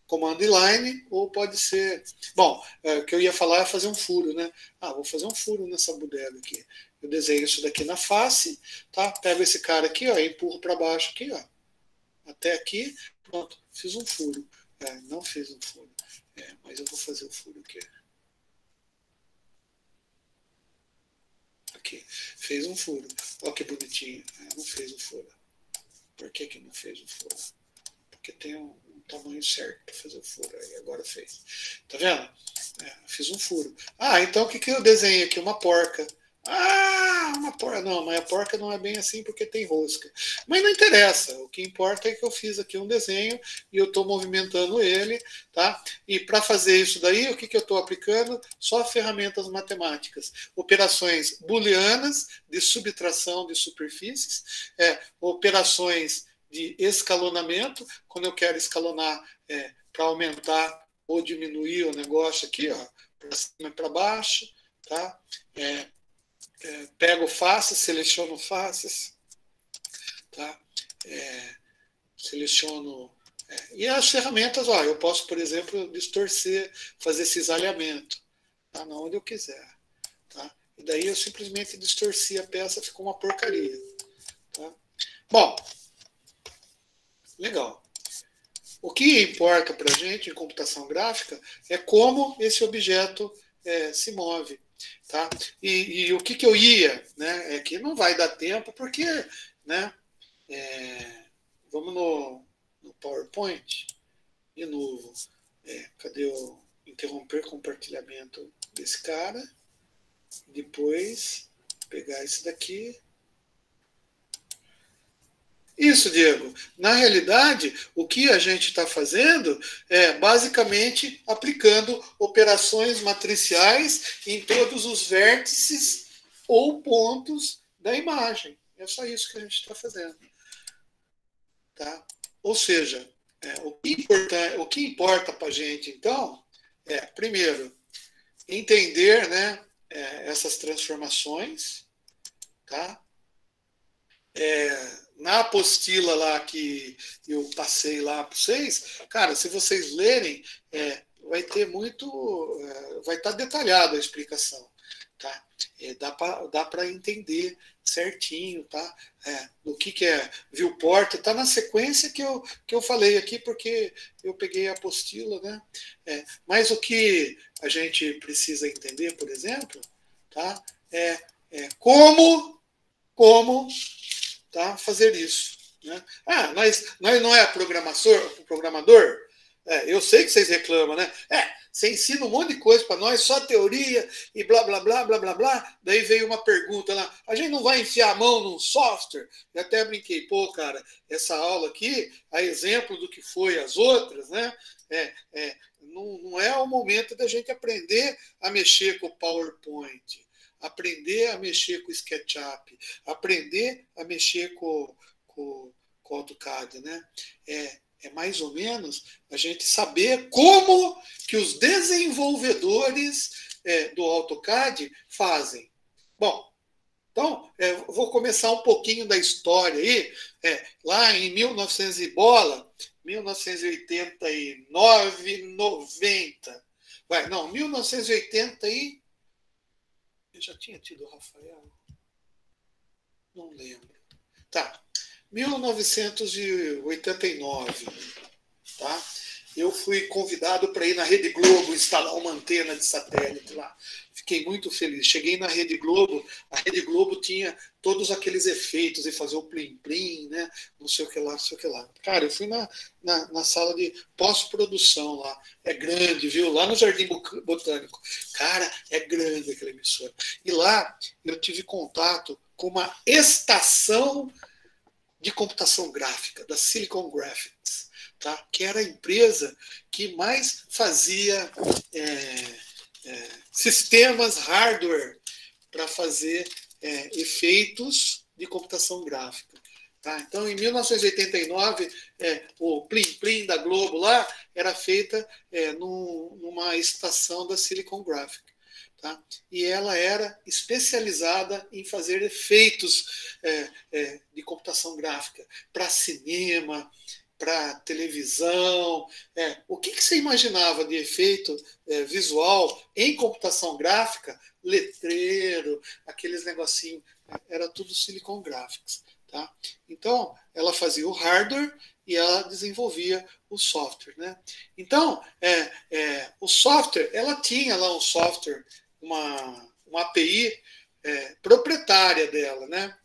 comando inline ou pode ser... Bom, o que eu ia falar é fazer um furo, né? Vou fazer um furo nessa bodega aqui. Eu desenho isso daqui na face, tá? Pego esse cara aqui, ó, e empurro para baixo aqui, ó. Até aqui, pronto, fiz um furo. Não fiz um furo, mas eu vou fazer o furo aqui. Aqui, fez um furo. Olha que bonitinho. Não fez o furo. Por que não fez o furo? Porque tem um tamanho certo para fazer o furo. Aí agora fez. Tá vendo? Fiz um furo. Então o que eu desenhei aqui? Uma porca. Uma porca. Não, mas a porca não é bem assim porque tem rosca. Mas não interessa. O que importa é que eu fiz aqui um desenho e eu estou movimentando ele, tá? E para fazer isso daí, o que eu estou aplicando? Só ferramentas matemáticas. Operações booleanas de subtração de superfícies, operações de escalonamento, quando eu quero escalonar para aumentar ou diminuir o negócio aqui, ó, para cima e para baixo, tá? Pego faces, seleciono faces, tá? Seleciono... e as ferramentas, ó, eu posso, por exemplo, distorcer, fazer cisalhamento, tá? Onde eu quiser, tá? E daí eu simplesmente distorci a peça, ficou uma porcaria, tá? Bom, legal. O que importa para a gente em computação gráfica é como esse objeto se move. Tá? E o que eu ia, né? É que não vai dar tempo, porque, né? Vamos no PowerPoint, de novo. Cadê o interromper compartilhamento desse cara? Depois, pegar esse daqui. Isso, Diego. Na realidade, o que a gente está fazendo é basicamente aplicando operações matriciais em todos os vértices ou pontos da imagem. É só isso que a gente está fazendo. Tá? Ou seja, o que importa para a gente, então, primeiro, entender, né, essas transformações, tá? Na apostila lá que eu passei lá para vocês, cara, se vocês lerem, vai ter vai estar detalhada a explicação, tá? Dá para entender certinho, tá? O que é viewport, tá na sequência que eu falei aqui, porque eu peguei a apostila, né? Mas o que a gente precisa entender, por exemplo, tá? Como tá, fazer isso. Né? Nós não é programador? Eu sei que vocês reclamam, né? Você ensina um monte de coisa para nós, só teoria e blá, blá, blá, blá, blá, blá. Daí veio uma pergunta lá, a gente não vai enfiar a mão num software? E até brinquei, cara, essa aula aqui, a exemplo do que foi as outras, né? Não é o momento da gente aprender a mexer com o PowerPoint, aprender a mexer com o SketchUp, aprender a mexer com o AutoCAD, né? É mais ou menos a gente saber como que os desenvolvedores do AutoCAD fazem. Bom, então, vou começar um pouquinho da história aí. Lá em 1989, 90. 1980 e... Eu já tinha tido o Rafael? Não lembro. Tá. 1989, tá? Eu fui convidado para ir na Rede Globo instalar uma antena de satélite lá. Fiquei muito feliz. Cheguei na Rede Globo, a Rede Globo tinha todos aqueles efeitos e fazer o plim-plim, né? Não sei o que lá, não sei o que lá. Cara, eu fui na sala de pós-produção lá. É grande, viu? Lá no Jardim Botânico. Cara, é grande aquela emissora. E lá eu tive contato com uma estação de computação gráfica, da Silicon Graphics, tá? Que era a empresa que mais fazia sistemas hardware para fazer efeitos de computação gráfica. Tá? Então, em 1989, o Plim Plim da Globo lá era feita numa estação da Silicon Graphics. tá? E ela era especializada em fazer efeitos de computação gráfica para cinema, para televisão. O que você imaginava de efeito visual em computação gráfica? Letreiro, aqueles negocinhos, era tudo Silicon Graphics. Tá? Então, ela fazia o hardware e ela desenvolvia o software. Né? Então, o software, ela tinha lá um software, uma API proprietária dela, né?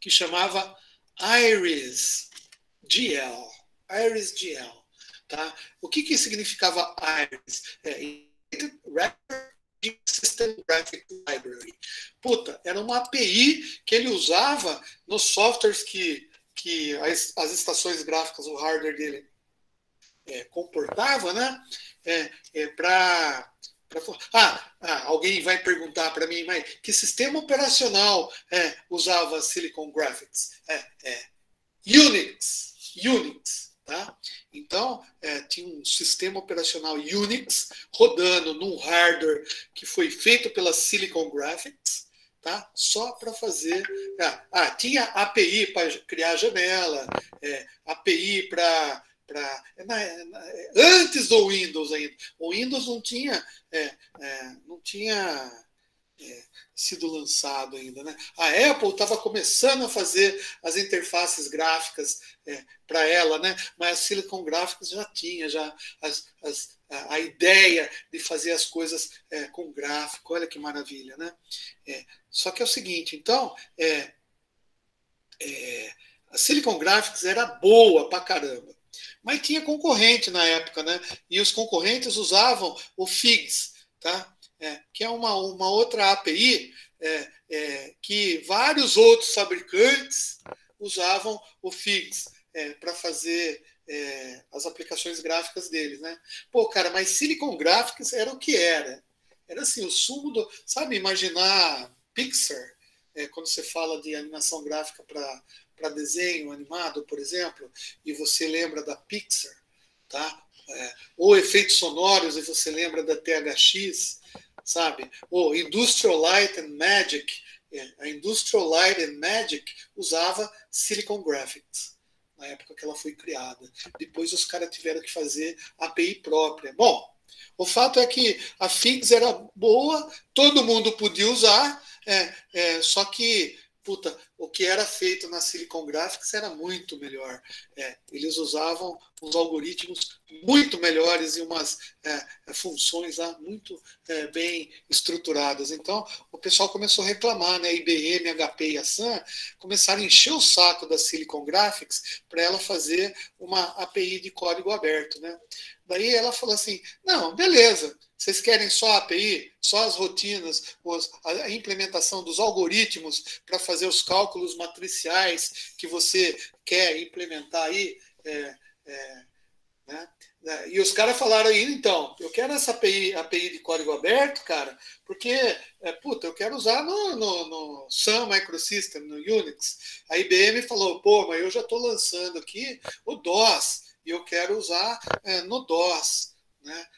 Que chamava Iris GL. Iris GL. Tá? O que significava Iris? System Graphic Library. Puta, era uma API que ele usava nos softwares que as estações gráficas, o hardware dele comportava, né? Para alguém vai perguntar para mim, mas que sistema operacional usava Silicon Graphics? Unix, tá? Então, tinha um sistema operacional Unix rodando num hardware que foi feito pela Silicon Graphics, tá? Só para fazer... tinha API para criar janela, API para... Antes do Windows ainda. O Windows não tinha sido lançado ainda. Né? A Apple estava começando a fazer as interfaces gráficas para ela, né? Mas a Silicon Graphics já tinha a ideia de fazer as coisas com gráfico. Olha que maravilha. Né? Só que é o seguinte, então, a Silicon Graphics era boa pra caramba. Mas tinha concorrente na época, né? E os concorrentes usavam o FIGS, tá? Que é uma outra API que vários outros fabricantes usavam o FIGS para fazer as aplicações gráficas deles, né? Pô, cara, mas Silicon Graphics era o que era. Era assim, o sumo do... Sabe, imaginar Pixar, quando você fala de animação gráfica para desenho animado, por exemplo, e você lembra da Pixar, tá? Ou efeitos sonoros e você lembra da THX, sabe? Ou Industrial Light and Magic, a Industrial Light and Magic usava Silicon Graphics na época que ela foi criada. Depois os caras tiveram que fazer API própria. Bom, o fato é que a FIGS era boa, todo mundo podia usar, só que puta, o que era feito na Silicon Graphics era muito melhor. Eles usavam uns algoritmos muito melhores e umas funções lá muito bem estruturadas. Então, o pessoal começou a reclamar, né? IBM, HP e a Sun começaram a encher o saco da Silicon Graphics para ela fazer uma API de código aberto, né? Daí ela falou assim, não, beleza, vocês querem só a API, só as rotinas, a implementação dos algoritmos para fazer os cálculos matriciais que você quer implementar aí, né? E os caras falaram aí, então, eu quero essa API de código aberto, cara, porque, eu quero usar no Sun Microsystem, no Unix. A IBM falou, pô, mas eu já estou lançando aqui o DOS, e eu quero usar no DOS, né?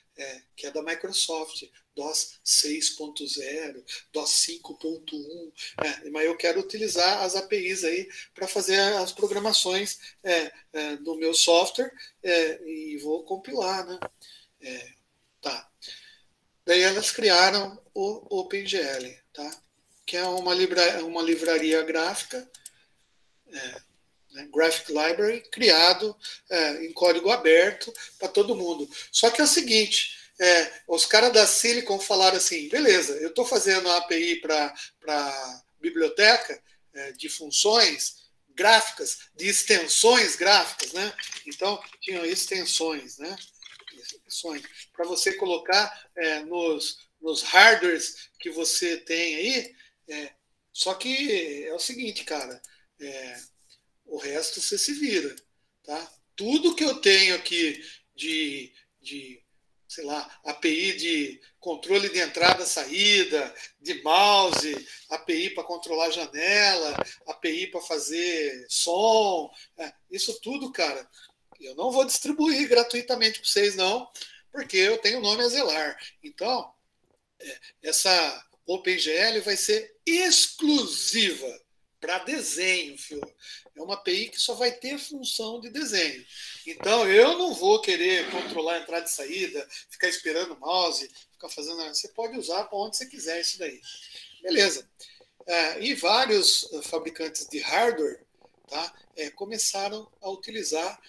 Que é da Microsoft, DOS 6.0, DOS 5.1, mas eu quero utilizar as APIs aí para fazer as programações do meu software e vou compilar, né? Tá. Daí elas criaram o OpenGL, tá? Que é uma livraria gráfica, Graphic Library, criado em código aberto para todo mundo. Só que é o seguinte, os caras da Silicon falaram assim, beleza, eu estou fazendo a API para biblioteca de funções gráficas, de extensões gráficas, né? Então, tinham extensões, né? Para você colocar nos hardwares que você tem aí, só que é o seguinte, cara, o resto você se vira, tá? Tudo que eu tenho aqui de sei lá, API de controle de entrada-saída, de mouse, API para controlar janela, API para fazer som, isso tudo, cara, eu não vou distribuir gratuitamente para vocês, não, porque eu tenho o nome a zelar. Então, essa OpenGL vai ser exclusiva para desenho, filho. É uma API que só vai ter função de desenho. Então, eu não vou querer controlar a entrada e saída, ficar esperando o mouse, ficar fazendo. Você pode usar para onde você quiser isso daí. Beleza. E vários fabricantes de hardware, tá, começaram a utilizar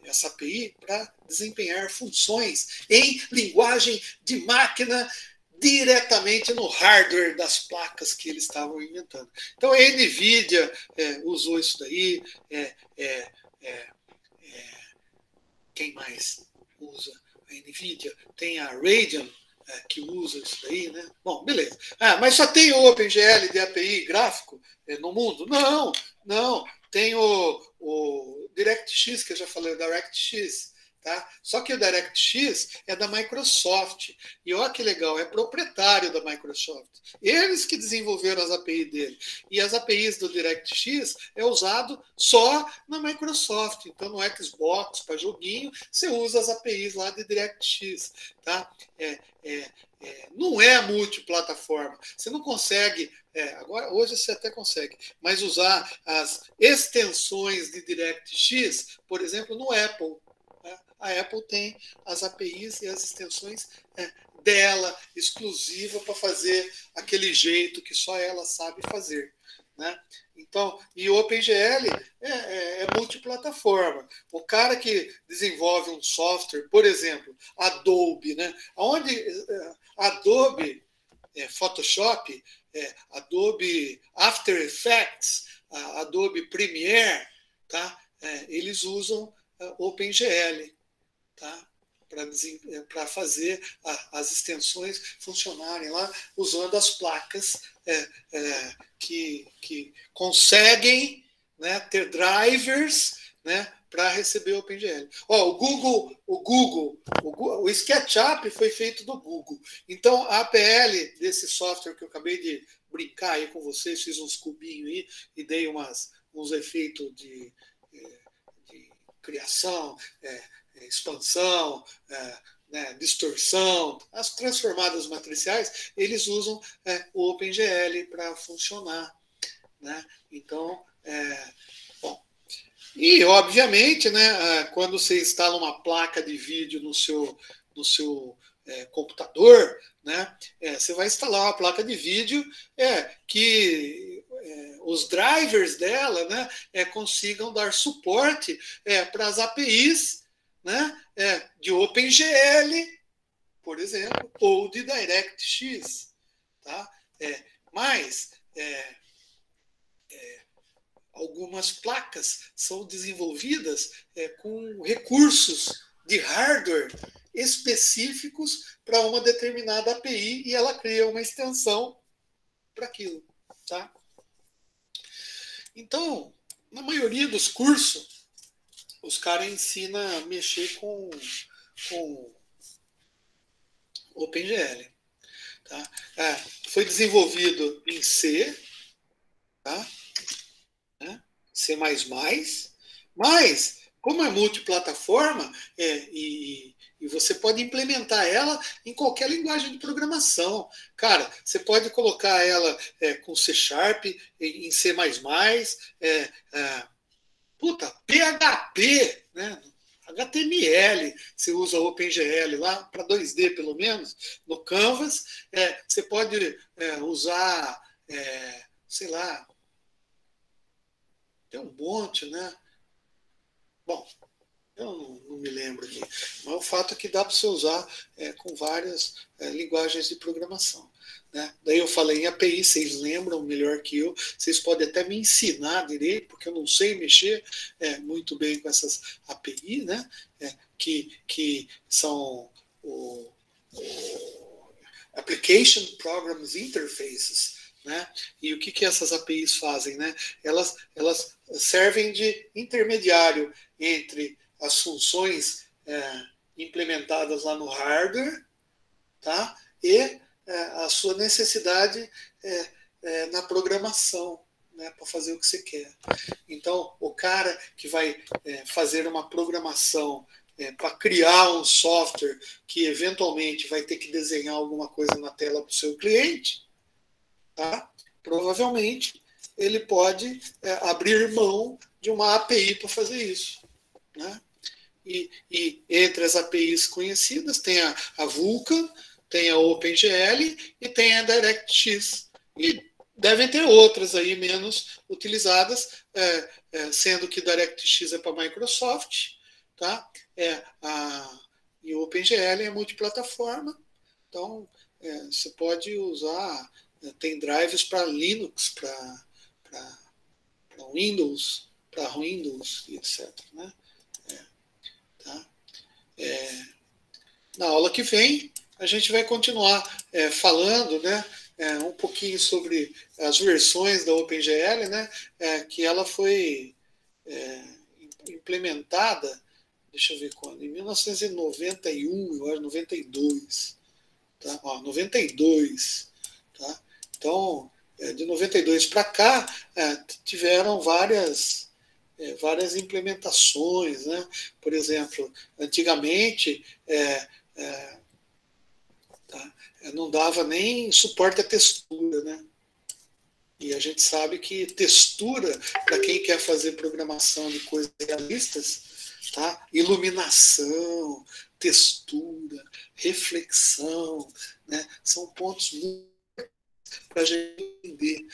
essa API para desempenhar funções em linguagem de máquina diretamente no hardware das placas que eles estavam inventando. Então a NVIDIA usou isso daí, quem mais usa a NVIDIA? Tem a Radeon, que usa isso daí, né? Bom, beleza. Mas só tem o OpenGL de API gráfico no mundo? Não, não. Tem o DirectX, que eu já falei, o DirectX. Tá? Só que o DirectX é da Microsoft. E olha que legal, é proprietário da Microsoft. Eles que desenvolveram as APIs dele. E as APIs do DirectX é usado só na Microsoft. Então, no Xbox, para joguinho, você usa as APIs lá de DirectX. Tá? Não é multiplataforma. Você não consegue, agora hoje você até consegue, mas usar as extensões de DirectX, por exemplo, no Apple. A Apple tem as APIs e as extensões dela, exclusiva para fazer aquele jeito que só ela sabe fazer. Né? Então, e o OpenGL é multiplataforma. O cara que desenvolve um software, por exemplo, Adobe, né? Onde Adobe Photoshop, Adobe After Effects, Adobe Premiere, tá? Eles usam OpenGL, tá? Para fazer as extensões funcionarem lá, usando as placas que conseguem, né, ter drivers, né, para receber o OpenGL. O SketchUp foi feito do Google. Então, a APL desse software que eu acabei de brincar aí com vocês, fiz uns cubinhos aí e dei uns efeitos de criação, expansão, distorção, as transformadas matriciais, eles usam o OpenGL para funcionar. Né? Então, bom. E, obviamente, né, quando você instala uma placa de vídeo no seu computador, né, você vai instalar uma placa de vídeo que os drivers dela, né, consigam dar suporte para as APIs, né, de OpenGL, por exemplo, ou de DirectX. Tá? Mas algumas placas são desenvolvidas com recursos de hardware específicos para uma determinada API e ela cria uma extensão para aquilo. Tá? Então, na maioria dos cursos, os caras ensinam a mexer com OpenGL. Tá? Foi desenvolvido em C, tá? C++, mas como é multiplataforma e você pode implementar ela em qualquer linguagem de programação. Cara, você pode colocar ela com C#, em C++, PHP, né? HTML, você usa OpenGL lá, para 2D pelo menos, no Canvas. Você pode usar, sei lá, tem um monte, né? Bom, eu não me lembro aqui. Mas o fato é que dá para você usar com várias linguagens de programação. Né? Daí eu falei em API, vocês lembram melhor que eu, vocês podem até me ensinar direito, porque eu não sei mexer muito bem com essas API, né? Que são o Application Programs Interfaces. Né? E o que essas APIs fazem? Né? Elas servem de intermediário entre as funções implementadas lá no hardware, tá? E a sua necessidade na programação, né? Para fazer o que você quer. Então, o cara que vai fazer uma programação para criar um software que eventualmente vai ter que desenhar alguma coisa na tela para o seu cliente, tá? Provavelmente ele pode abrir mão de uma API para fazer isso, né? E entre as APIs conhecidas tem a Vulkan, tem a OpenGL e tem a DirectX. E devem ter outras aí menos utilizadas, sendo que DirectX é para Microsoft, tá? E o OpenGL é multiplataforma, então você pode usar, tem drives para Linux, para Windows, e etc. Né? Tá? Na aula que vem, a gente vai continuar falando, né, um pouquinho sobre as versões da OpenGL, né, que ela foi implementada, deixa eu ver quando, em 1991, eu acho, 92. Tá? 92. Tá? Então, de 92 para cá, tiveram várias implementações, né? Por exemplo, antigamente tá? Não dava nem suporte à textura, né? E a gente sabe que textura, para quem quer fazer programação de coisas realistas, tá? Iluminação, textura, reflexão, né? São pontos muito para a gente entender.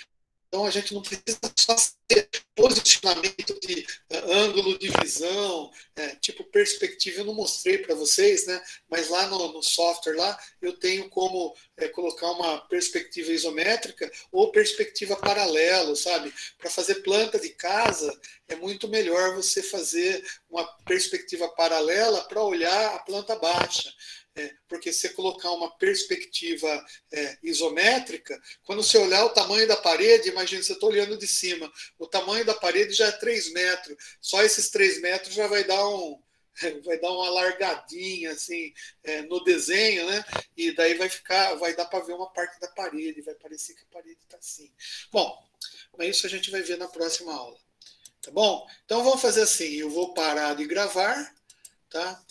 Então a gente não precisa só ter posicionamento de ângulo de visão, tipo perspectiva. Eu não mostrei para vocês, né? Mas lá no software lá eu tenho como colocar uma perspectiva isométrica ou perspectiva paralelo, sabe? Para fazer planta de casa é muito melhor você fazer uma perspectiva paralela para olhar a planta baixa. Porque se você colocar uma perspectiva isométrica, quando você olhar o tamanho da parede, imagina, você está olhando de cima, o tamanho da parede já é 3 metros, só esses 3 metros já vai dar uma largadinha assim no desenho, né? E daí vai dar para ver uma parte da parede, vai parecer que a parede está assim. Bom, mas isso a gente vai ver na próxima aula, tá bom? Então vamos fazer assim, eu vou parar de gravar, tá?